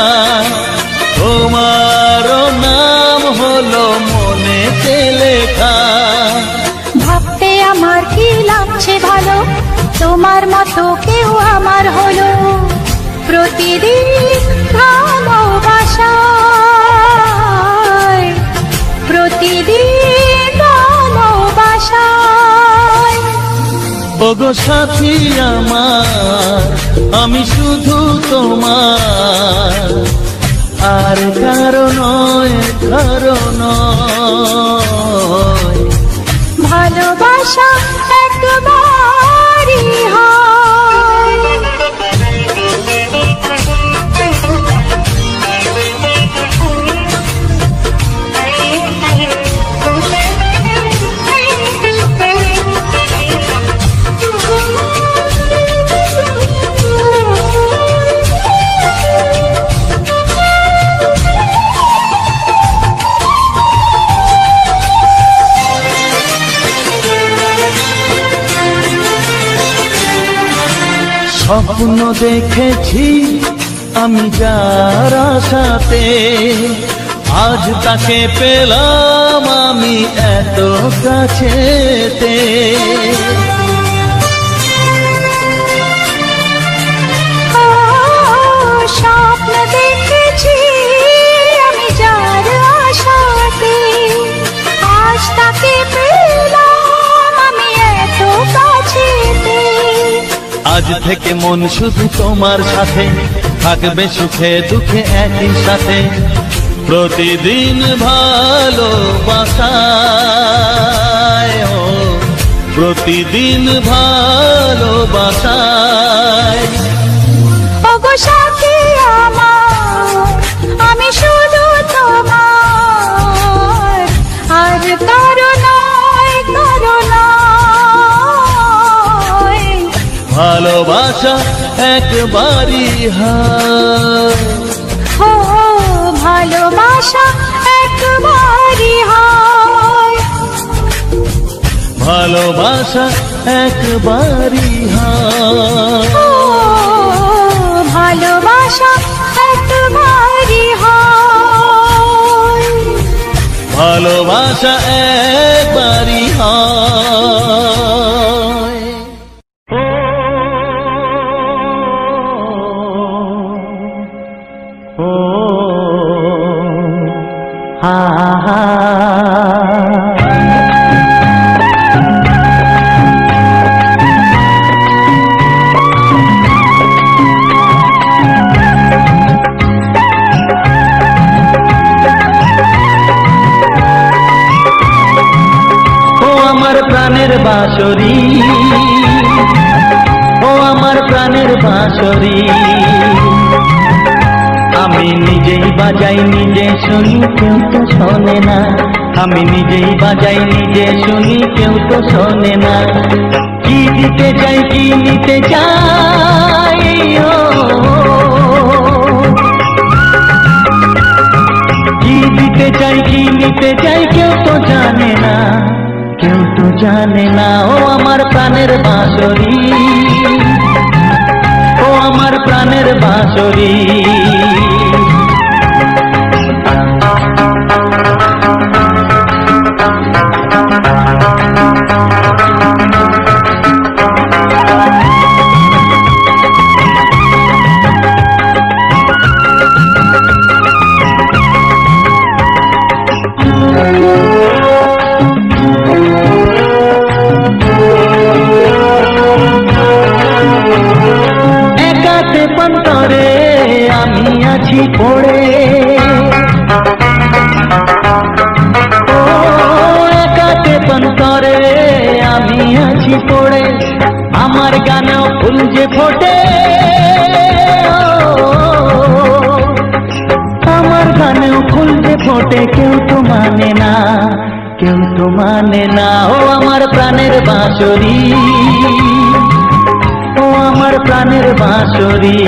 তোমারও নাম হলো মনেতে লেখা। ভাবতে আমার কি লাগছে ভালো, তোমার মতো কেউ আমার হলো। প্রতিদিন ভালোবাসায়, প্রতিদিন ভালোবাসায়। ওগো সাথী আমার, আমি শুধু তোমার, আর কারো নয়, কারো নয়। ভালোবাসা একবারই হয়। স্বপ্ন দেখেছি আমি যার আশাতে, আজ তাকে পেলাম আমি এত কাছেতে। স্বপ্ন দেখেছি আমি যার আশাতে, আজ তাকে পেলাম আমি এত কাছেতে। আজ থেকে মন শুধু তোমার সাথে, থাকবে সুখে দুঃখে একই সাথে। প্রতিদিন ভালোবাসায়, ও প্রতিদিন ভালোবাসায়। ওগো সাথী আমার, আমি শুধু তোমার, আর কারো নয়, কারো নয়। ভালোবাসা একবারই হয়, ও ভালোবাসা একবারই হয়। ভালোবাসা একবারই হয়, ও ভালোবাসা একবারই হয়। ভালোবাসা একবারই হয়। ও হা হা প্রাণের বাঁশরি, ও আমার প্রাণের বাঁশরি। আমি নিজেই বাজাই নিজে শুনি, কেউ তো শোনে না। আমি নিজেই বাজাই নিজে শুনি, কেউ তো শোনে না। কি দিতে চাই কি নিতে চাই, ও কি দিতে চাই কি নিতে চাই, কেউ তো জানে না, কেউ তো জানে না। ও আমার প্রাণের বাঁশরি, ও আমার প্রাণের বাঁশরি। পন্তরে আমি আছি পড়ে, ও একাতে পন্তরে আমি আছি পড়ে। আমার গানেও ফুল যে ফোটে, আমার গানেও ফুল যে ফোটে, কেউ তো মানে না, কেউ তো মানে না। ও আমার প্রাণের বাঁশরি, ও আমার প্রাণের বাঁশরি।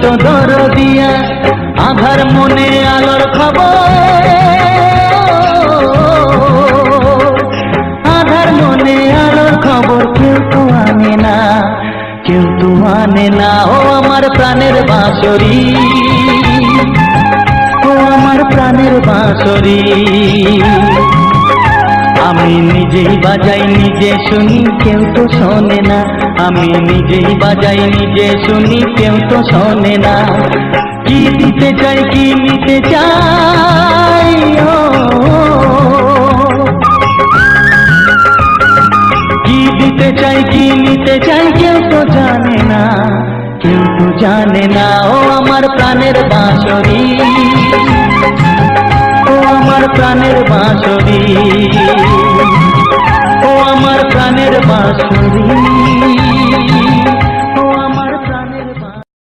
তো দরদিয়া, আধার মনে আলোর খবর, আধার মনে আলোর খবর কেউ তো আনে না, কেউ তো আনে না। ও আমার প্রাণের বাঁশরি, ও আমার প্রাণের বাঁশরি, আমি নিজেই বাজাই নিজে শুনি, কেউ তো শোনে না। আমি নিজেই বাজাই নিজে শুনি, কেউ তো শোনে না। কি দিতে চাই কি নিতে চাই, কি দিতে চাই কি নিতে চাই কেউ তো জানে না, কেউ তো জানে না। ও আমার প্রাণের বাঁশরি, ও আমার প্রাণের বাঁশরি, ও আমার প্রাণের বাঁশরি, ও আমার প্রাণের বাঁশরি।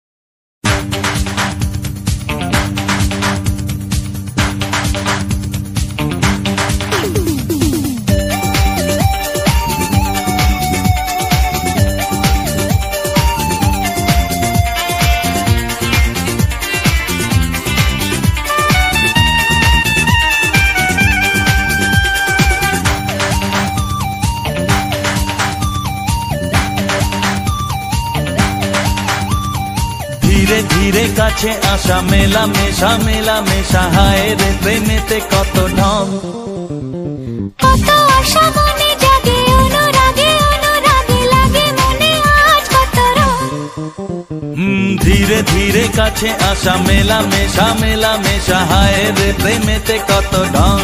ধীরে ধীরে কাছে আসা, মেলা মেশা মেলা মেশা, হায় রে প্রেমেতে কত ঢং। কত আশা মনে জাগে, অনুরাগে অনুরাগে লাগে মনে আজ কত রং। ধীরে ধীরে কাছে আসা, মেলা মেশা মেলা মেশা, হায় রে প্রেমেতে কত ঢং।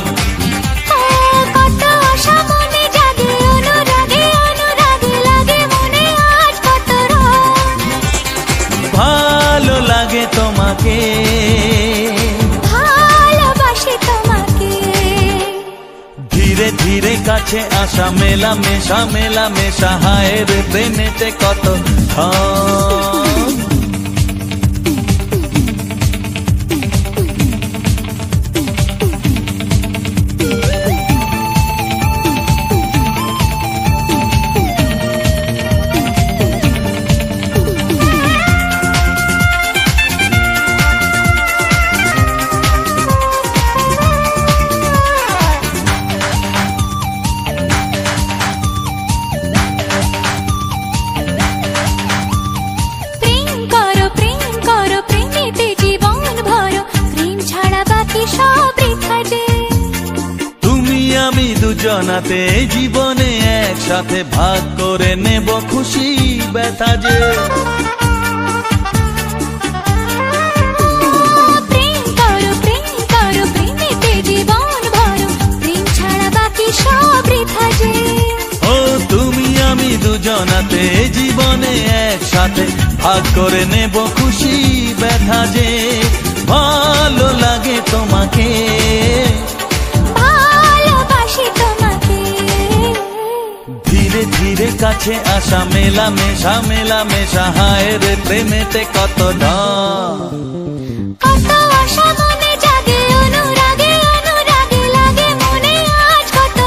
কত আশা মনে জাগে, অনুরাগে অনুরাগে লাগে মনে আজ কত রং। ভালো লাগে তোমাকে, ভালোবাসি তোমাকে। ধীরে ধীরে কাছে আসা, মেলা মেশা মেলা মেশা, হায় রে প্রেমেতে কত ঢং। দুজনাতে জীবনে একসাথে ভাগ করে নেব খুশি ব্যথা যে। প্রেম করো প্রেমেতে জীবন ভরো, প্রেম ছাড়া বাকি সব বৃথা যে। ও তুমি আমি দুজনাতে জীবনে একসাথে ভাগ করে নেব খুশি ব্যথা যে। ভালো লাগে তোমাকে, ধীরে ধীরে কাছে আসা, মেলা মেশা, হায় রে প্রেমেতে কত ঢং। কত আশা মনে জাগে, অনুরাগে অনুরাগে লাগে মনে আজ কত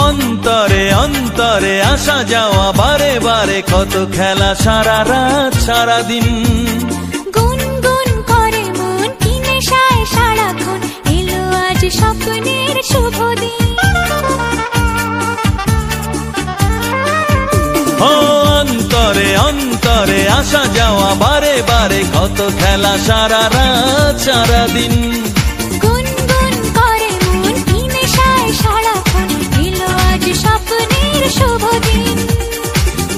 অন্তরে অন্তরে আসা যাওয়া, বারে বারে কত খেলা, সারা রাত সারা দিন। গুনগুন করে মন কি নেশায় সারাক্ষণ, এলো আজ স্বপ্নের শুভ দিন। ও অন্তরে অন্তরে আসা যাওয়া, বারে বারে কত খেলা, সারা রাত সারা দিন। গুনগুন করে মন কি নেশায় সারাক্ষণ, এলো আজ স্বপ্নের শুভ দিন।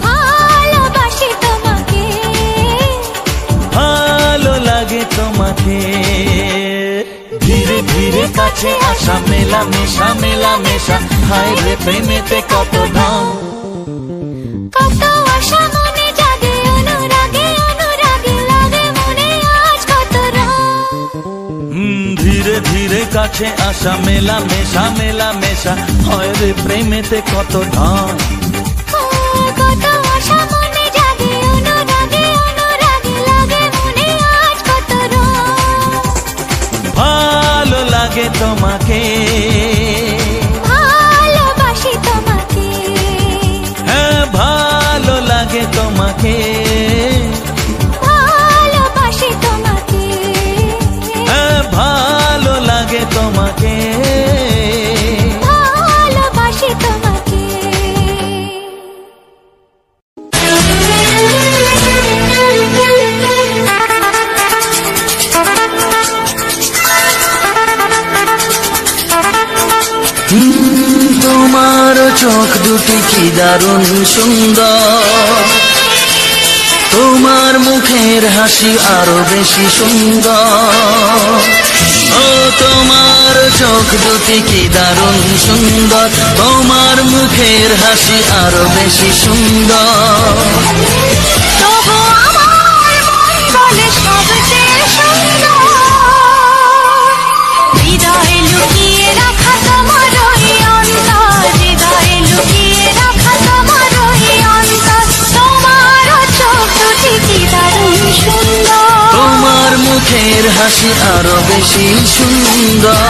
ভালোবাসি তোমাকে, ভালো লাগে তোমাকে, ধীরে ধীরে কাছে আসা, মেলা মেশা, হায় রে প্রেমেতে কত ঢং। কত আশা মনে জাগে, অনুরাগে অনুরাগে লাগে মনে আজ কত রং। ধীরে ধীরে ধীরে কাছে আসা মেলা মেশা হয় রে প্রেমেতে কত ধান। কত আশা মনে জাগে অনুরাগে লাগে মনে আজ কত রং। ভালো লাগে তোমাকে, ভালোবাসি তোমাকে, হ্যাঁ ভালো লাগে তোমাকে, ভালোবাসি তোমাকে, হ্যাঁ ভালো লাগে তোমাকে, ভালোবাসি তোমাকে। তোমার চোখ দুটি কি দারুণ সুন্দর, তোমার মুখের হাসি আরো বেশি সুন্দর। ও তোমার চোখ দুটি কি দারুণ সুন্দর, তোমার মুখের হাসি আরো বেশি সুন্দর। তবু আমার মন বলে সবচেয়ে সুন্দর, হৃদয়ে লুকিয়ে রাখা তোমার ওই অন্তর, হৃদয়ে লুকিয়ে রাখা তোমার ওই অন্তর। তোমার চোখ দুটি কি দারুণ সুন্দর, তোমার মুখের হাসি আরো বেশি সুন্দর।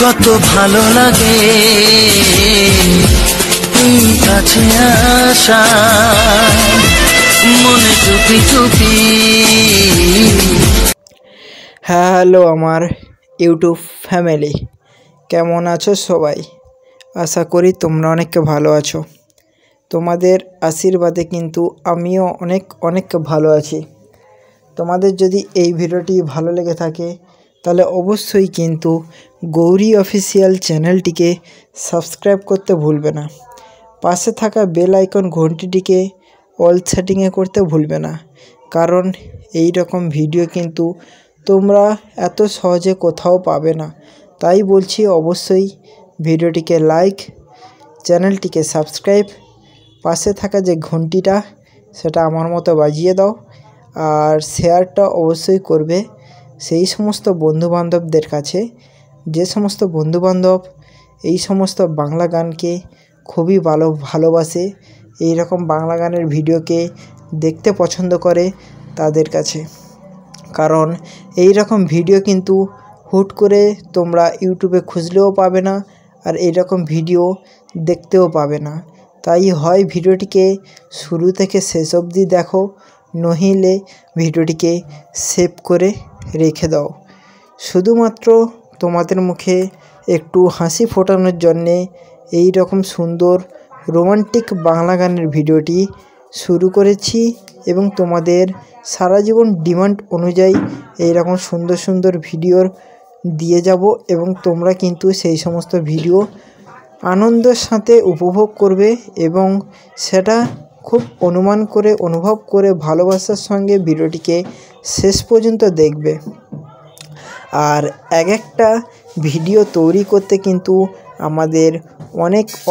কত ভালো লাগে এই কাছে আসা, মনে চুপি চুপি। হ্যালো আমার ইউটিউব ফ্যামিলি, কেমন আছো সবাই? আশা করি তোমরা অনেক ভালো আছো। তোমাদের আশীর্বাদে কিন্তু আমিও অনেক ভালো আছি। তোমাদের যদি এই ভিডিওটি ভালো লেগে থাকে তাহলে অবশ্যই কিন্তু গৌরী অফিসিয়াল চ্যানেলটিকে সাবস্ক্রাইব করতে ভুলবে না। পাশে থাকা বেল আইকন ঘন্টিটিকে অল সেটিংয়ে করতে ভুলবে না, কারণ এই রকম ভিডিও কিন্তু তোমরা এত সহজে কোথাও পাবে না। তাই বলছি অবশ্যই ভিডিওটিকে লাইক, চ্যানেলটিকে সাবস্ক্রাইব, পাশে থাকা যে ঘন্টিটা সেটা আমার মতো বাজিয়ে দাও, আর শেয়ারটা অবশ্যই করবে সেই সমস্ত বন্ধুবান্ধবদের কাছে যে সমস্ত বন্ধুবান্ধব এই সমস্ত বাংলা গানকে খুবই ভালোবাসে, এই রকম বাংলা গানের ভিডিওকে দেখতে পছন্দ করে তাদের কাছে। কারণ এই রকম ভিডিও কিন্তু হুট করে তোমরা ইউটিউবে খুঁজলেও পাবে না, আর এই রকম ভিডিও দেখতেও পাবে না। তাই হয় ভিডিওটিকে শুরু থেকে শেষ অবধি দেখো, নহিলে ভিডিওটিকে সেভ করে রেখে দাও। শুধুমাত্র তোমাদের মুখে একটু হাসি ফোটানোর জন্যে এই রকম সুন্দর রোমান্টিক বাংলা গানের ভিডিওটি শুরু করেছি, এবং তোমাদের সারা জীবন ডিমান্ড অনুযায়ী এই রকম সুন্দর ভিডিওর দিয়ে যাব, এবং তোমরা কিন্তু সেই সমস্ত ভিডিও আনন্দের সাথে উপভোগ করবে, এবং সেটা খুব অনুভব করে ভালোবাসার সঙ্গে ভিডিওটিকে শেষ পর্যন্ত দেখবে। আর একটা ভিডিও তৈরি করতে কিন্তু আমাদের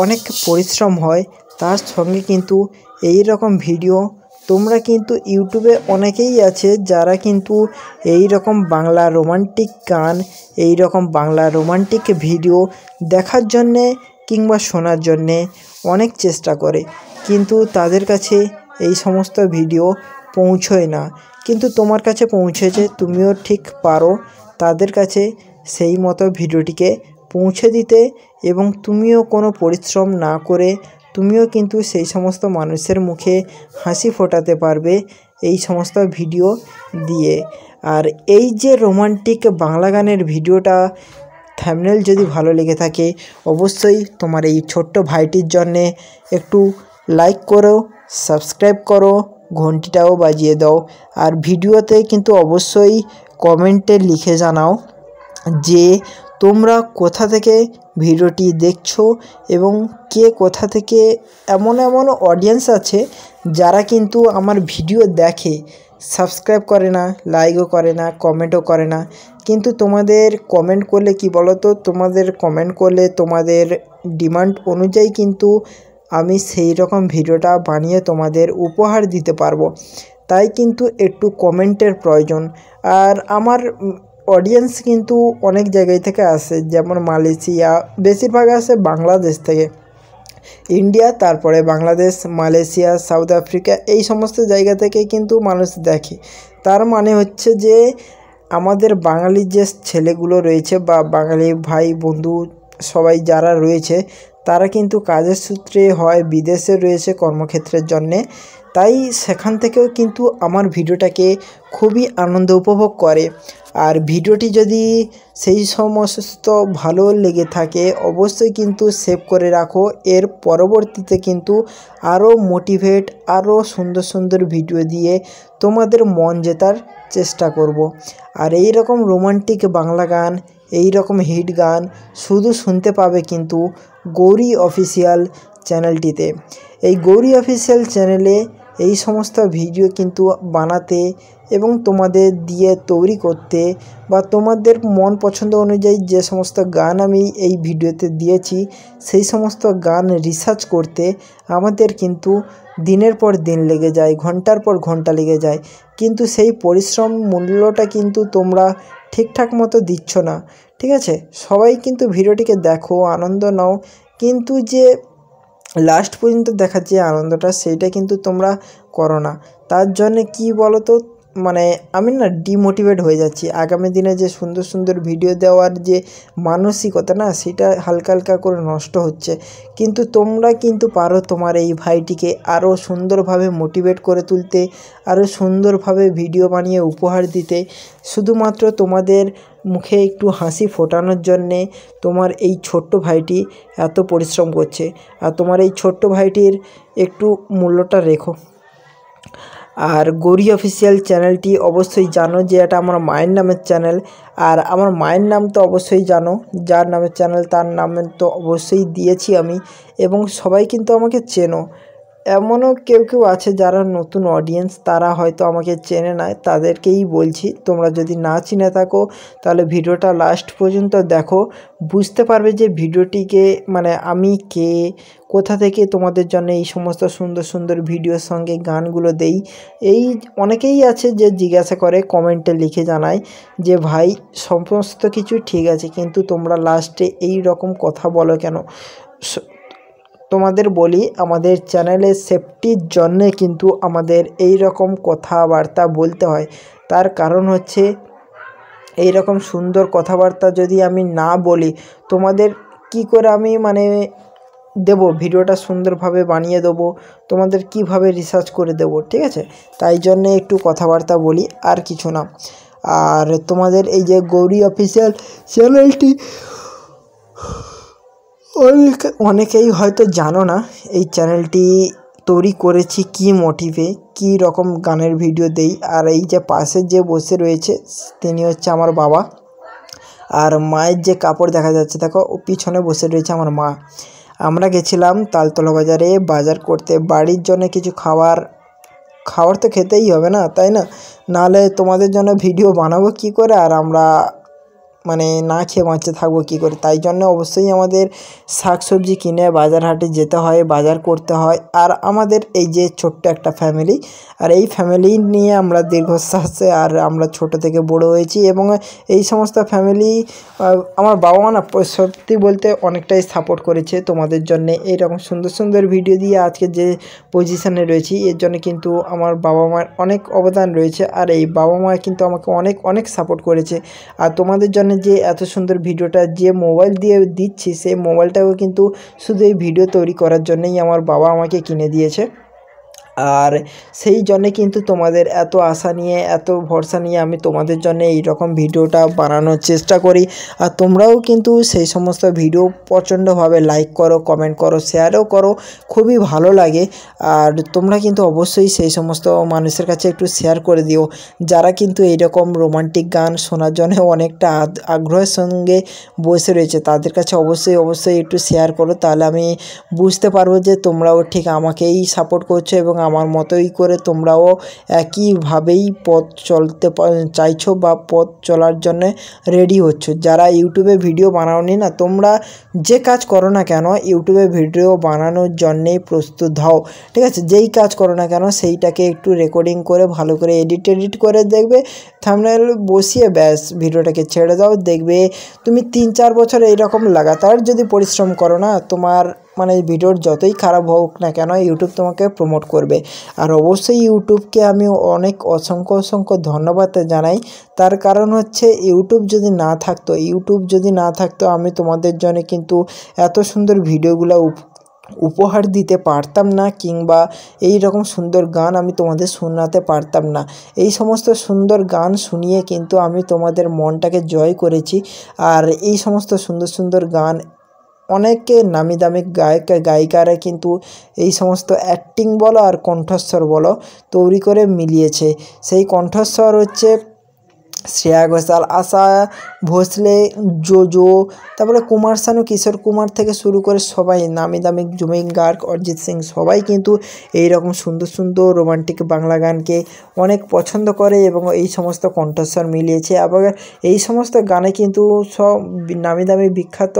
অনেক পরিশ্রম হয়, তার সঙ্গে কিন্তু এই রকম ভিডিও তোমরা কিন্তু ইউটিউবে অনেকেই আছে যারা কিন্তু এই রকম বাংলা রোমান্টিক গান, এই রকম বাংলা রোমান্টিক ভিডিও দেখার জন্যে কিংবা শোনার জন্যে অনেক চেষ্টা করে, কিন্তু তাদের কাছে এই সমস্ত ভিডিও পৌঁছয় না। কিন্তু তোমার কাছে পৌঁছেছে, তুমিও ঠিক পারো তাদের কাছে সেই মতো ভিডিওটিকে পৌঁছে দিতে, এবং তুমিও কোনো পরিশ্রম না করে তুমিও কিন্তু সেই সমস্ত মানুষের মুখে হাসি ফোটাতে পারবে এই সমস্ত ভিডিও দিয়ে। আর এই যে রোমান্টিক বাংলা গানের ভিডিওটা থাম্বনেল যদি ভালো লেগে থাকে অবশ্যই তোমার এই ছোট্ট ভাইটির জন্যে একটু লাইক করো, সাবস্ক্রাইব করো, ঘন্টিটাও বাজিয়ে দাও। আর ভিডিওতে কিন্তু অবশ্যই কমেন্টে লিখে জানাও যে তোমরা কোথা থেকে ভিডিওটি দেখছো এবং কে কোথা থেকে। এমন এমন অডিয়েন্স আছে যারা কিন্তু আমার ভিডিও দেখে, সাবস্ক্রাইব করে না, লাইকও করে না, কমেন্টও করে না, কিন্তু তোমাদের কমেন্ট করলে কি বলো তো, তোমাদের কমেন্ট করলে তোমাদের ডিমান্ড অনুযায়ী কিন্তু আমি সেই রকম ভিডিওটা বানিয়ে তোমাদের উপহার দিতে পারবো। তাই কিন্তু একটু কমেন্টের প্রয়োজন। আর আমার অডিয়েন্স কিন্তু অনেক জায়গায় থেকে আসে, যেমন মালয়েশিয়া, বেশিরভাগ আসে বাংলাদেশ থেকে, ইন্ডিয়া, তারপরে বাংলাদেশ, মালয়েশিয়া, সাউথ আফ্রিকা, এই সমস্ত জায়গা থেকে কিন্তু মানুষ দেখে। তার মানে হচ্ছে যে আমাদের বাঙালির যে ছেলেগুলো রয়েছে বা বাঙালি ভাই বন্ধু সবাই যারা রয়েছে তারা কিন্তু কাজের সূত্রে হয় বিদেশে রয়েছে কর্মক্ষেত্রের জন্যে, তাই সেখান থেকেও কিন্তু আমার ভিডিওটাকে খুবই আনন্দ উপভোগ করে। আর ভিডিওটি যদি সেই সমস্ত ভালো লেগে থাকে অবশ্যই কিন্তু সেভ করে রাখো। এর পরবর্তীতে কিন্তু আরও মোটিভেট, আরও সুন্দর সুন্দর ভিডিও দিয়ে তোমাদের মন জেতার চেষ্টা করব। আর এই রকম রোমান্টিক বাংলা গান, এই রকম হিট গান শুধু শুনতে পাবে কিন্তু গৌরী অফিসিয়াল চ্যানেলটিতে। এই গৌরী অফিসিয়াল চ্যানেলে এই সমস্ত ভিডিও কিন্তু বানাতে এবং তোমাদের দিয়ে তৈরি করতে বা তোমাদের মন পছন্দ অনুযায়ী যে সমস্ত গান আমি এই ভিডিওতে দিয়েছি সেই সমস্ত গান রিসার্চ করতে আমাদের কিন্তু দিনের পর দিন লেগে যায়, ঘন্টার পর ঘন্টা লেগে যায়, কিন্তু সেই পরিশ্রম মূল্যটা কিন্তু তোমরা ঠিকঠাক মতো দিচ্ছ না। ঠিক আছে, সবাই কিন্তু ভিডিওটিকে দেখো, আনন্দ নাও, কিন্তু যে লাস্ট পর্যন্ত দেখার যে আনন্দটা সেইটা কিন্তু তোমরা করো না। তার জন্যে কি বলো তো, মানে আমি না ডিমোটিভেট হয়ে যাচ্ছি। আগামী দিনে যে সুন্দর সুন্দর ভিডিও দেওয়ার যে মানসিকতা না, সেটা হালকা হালকা করে নষ্ট হচ্ছে। কিন্তু তোমরা কিন্তু পারো তোমার এই ভাইটিকে আরও সুন্দরভাবে মোটিভেট করে তুলতে, আরও সুন্দরভাবে ভিডিও বানিয়ে উপহার দিতে। শুধুমাত্র তোমাদের মুখে একটু হাসি ফোটানোর জন্যে তোমার এই ছোট্ট ভাইটি এত পরিশ্রম করছে। আর তোমার এই ছোট্ট ভাইটির একটু মূল্যটা রেখো। আর গৌরী অফিসিয়াল চ্যানেলটি অবশ্যই জানো যে এটা আমার মায়ের নামের চ্যানেল। আর আমার মায়ের নাম তো অবশ্যই জানো, যার নামের চ্যানেল তার নামে তো অবশ্যই দিয়েছি আমি, এবং সবাই কিন্তু আমাকে চেনো। এমনও কেউ কেউ আছে যারা নতুন অডিয়েন্স, তারা হয়তো আমাকে চেনে না, তাদেরকেই বলছি তোমরা যদি না চিনে থাকো তাহলে ভিডিওটা লাস্ট পর্যন্ত দেখো, বুঝতে পারবে যে ভিডিওটিকে মানে আমি কে, কোথা থেকে তোমাদের জন্য এই সমস্ত সুন্দর সুন্দর ভিডিওর সঙ্গে গানগুলো দেই। এই অনেকেই আছে যে জিজ্ঞাসা করে, কমেন্টে লিখে জানায় যে ভাই সমস্ত কিছু ঠিক আছে কিন্তু তোমরা লাস্টে এই রকম কথা বলো কেন। তোমাদের বলি, আমাদের চ্যানেলের সেফটির জন্যে কিন্তু আমাদের এই রকম কথাবার্তা বলতে হয়। তার কারণ হচ্ছে এই রকম সুন্দর কথাবার্তা যদি আমি না বলি তোমাদের কি করে আমি মানে দেবো, ভিডিওটা সুন্দরভাবে বানিয়ে দেবো, তোমাদের কিভাবে রিসার্চ করে দেবো। ঠিক আছে, তাই জন্যে একটু কথাবার্তা বলি, আর কিছু না। আর তোমাদের এই যে গৌরী অফিসিয়াল চ্যানেলটি অনেকেই হয়তো জানো না এই চ্যানেলটি তৈরি করেছি কি মোটিভে, কি রকম গানের ভিডিও দেই। আর এই যে পাশে যে বসে রয়েছে তিনি হচ্ছে আমার বাবা, আর মায়ের যে কাপড় দেখা যাচ্ছে দেখো, ও পিছনে বসে রয়েছে আমার মা। আমরা গেছিলাম তালতলা বাজারে বাজার করতে, বাড়ির জন্য কিছু খাবার তো খেতেই হবে না, তাই না? নাহলে তোমাদের জন্য ভিডিও বানাবো কি করে, আর আমরা মানে না খেয়ে বাঁচে থাকবো কী করে। তাই জন্য অবশ্যই আমাদের শাকসবজি কিনে বাজার হাটে যেতে হয়, বাজার করতে হয়। আর আমাদের এই যে ছোট্ট একটা ফ্যামিলি, আর এই ফ্যামিলি নিয়ে আমরা দীর্ঘশ্বাসে আর আমরা ছোট থেকে বড় হয়েছি, এবং এই সমস্ত ফ্যামিলি আমার বাবা মা না সত্যি বলতে অনেকটাই সাপোর্ট করেছে তোমাদের জন্যে। এইরকম সুন্দর সুন্দর ভিডিও দিয়ে আজকে যে পজিশানে রয়েছি এর জন্য কিন্তু আমার বাবা মার অনেক অবদান রয়েছে। আর এই বাবা মা কিন্তু আমাকে অনেক অনেক সাপোর্ট করেছে। আর তোমাদের জন্য যে এত সুন্দর ভিডিওটা যে মোবাইল দিয়ে দিচ্ছি, সেই মোবাইলটাও কিন্তু শুধু এই ভিডিও তৈরি করার জন্যই আমার বাবা আমাকে কিনে দিয়েছে। আর সেই জন্যে কিন্তু তোমাদের এত আশা নিয়ে এত ভরসা নিয়ে আমি তোমাদের জন্য এই রকম ভিডিওটা বানানোর চেষ্টা করি। আর তোমরাও কিন্তু সেই সমস্ত ভিডিও প্রচণ্ডভাবে লাইক করো, কমেন্ট করো, শেয়ারও করো, খুবই ভালো লাগে। আর তোমরা কিন্তু অবশ্যই সেই সমস্ত মানুষের কাছে একটু শেয়ার করে দিও যারা কিন্তু এইরকম রোমান্টিক গান শোনার জন্য অনেকটা আগ্রহের সঙ্গে বসে রয়েছে। তাদের কাছে অবশ্যই একটু শেয়ার করো, তাহলে আমি বুঝতে পারবো যে তোমরাও ঠিক আমাকেই সাপোর্ট করছো এবং আমার মতোই করে তোমরাও একইভাবেই পথ চলতে চাইছো বা পথ চলার জন্য রেডি হচ্ছ। যারা ইউটিউবে ভিডিও বানাওনি না, তোমরা যে কাজ করো না কেন ইউটিউবে ভিডিও বানানোর জন্যেই প্রস্তুত হও, ঠিক আছে? যেই কাজ করো না কেন সেইটাকে একটু রেকর্ডিং করে ভালো করে এডিট করে দেখবে, থাম্বনেল বসিয়ে ব্যাস ভিডিওটাকে ছেড়ে দাও। দেখবে তুমি 3-4 বছর এইরকম লাগাতার যদি পরিশ্রম করো না, তোমার মানে ভিডিওর যতই খারাপ হোক না কেন ইউটিউব তোমাকে প্রমোট করবে। আর অবশ্যই ইউটিউবকে আমি অনেক অসংখ্য ধন্যবাদ জানাই। তার কারণ হচ্ছে ইউটিউব যদি না থাকতো আমি তোমাদের জন্য কিন্তু এত সুন্দর ভিডিওগুলো উপহার দিতে পারতাম না, কিংবা এই রকম সুন্দর গান আমি তোমাদের শোনাতে পারতাম না। এই সমস্ত সুন্দর গান শুনিয়ে কিন্তু আমি তোমাদের মনটাকে জয় করেছি। আর এই সমস্ত সুন্দর গান অনেকে নামি দামি গায়িকারা কিন্তু এই সমস্ত অ্যাক্টিং বলো আর কণ্ঠস্বর বলো তৈরি করে মিলিয়েছে। সেই কণ্ঠস্বর হচ্ছে শ্রেয়া ঘোষাল, আশা ভোসলে, জোজো, তারপরে কুমার শানু, কিশোর কুমার থেকে শুরু করে সবাই নামি দামি, জুবিন গার্গ, অরিজিৎ সিং, সবাই কিন্তু এই রকম সুন্দর রোমান্টিক বাংলা গানকে অনেক পছন্দ করে এবং এই সমস্ত কণ্ঠস্বর মিলিয়েছে। আবার এই সমস্ত গানে কিন্তু সব নামি দামি বিখ্যাত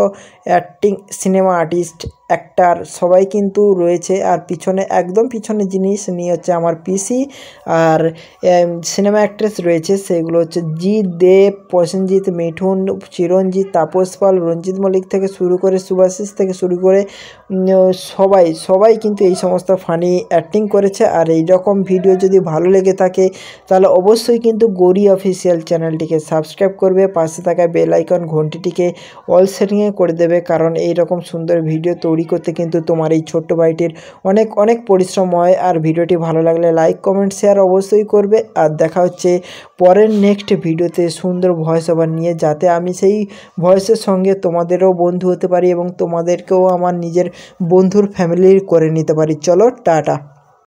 সিনেমা আর্টিস্ট, অ্যাক্টার সবাই কিন্তু রয়েছে। আর একদম পিছনে জিনিস নিয়ে হচ্ছে আমার পিসি আর সিনেমা অ্যাক্ট্রেস রয়েছে, সেগুলো হচ্ছে জিৎ দেব, প্রসেনজিৎ, মিঠুন, চিরঞ্জিত, তাপস পাল, রঞ্জিত মল্লিক থেকে শুরু করে শুভাশিস থেকে শুরু করে সবাই কিন্তু এই সমস্ত ফানি অ্যাক্টিং করেছে। আর এই রকম ভিডিও যদি ভালো লেগে থাকে তাহলে অবশ্যই কিন্তু গৌরী অফিসিয়াল চ্যানেলটিকে সাবস্ক্রাইব করবে, পাশে থাকা বেল আইকন ঘন্টিটিকে অল সেটিংয়ে করে দেবে, কারণ এই রকম সুন্দর ভিডিও তৈরি করতে কিন্তু তোমার এই ছোট্ট ভাইটির অনেক পরিশ্রম হয়। আর ভিডিওটি ভালো লাগলে লাইক, কমেন্ট, শেয়ার অবশ্যই করবে। আর দেখা হচ্ছে পরের নেক্সট ভিডিওতে সুন্দর ভয়েস ওভার নিয়ে, যাতে আমি সেই ভয়েসের সঙ্গে তোমাদেরও বন্ধু হতে পারি এবং তোমাদেরকেও আমার নিজের বন্ধুর ফ্যামিলির করে নিতে পারি। চলো টাটা।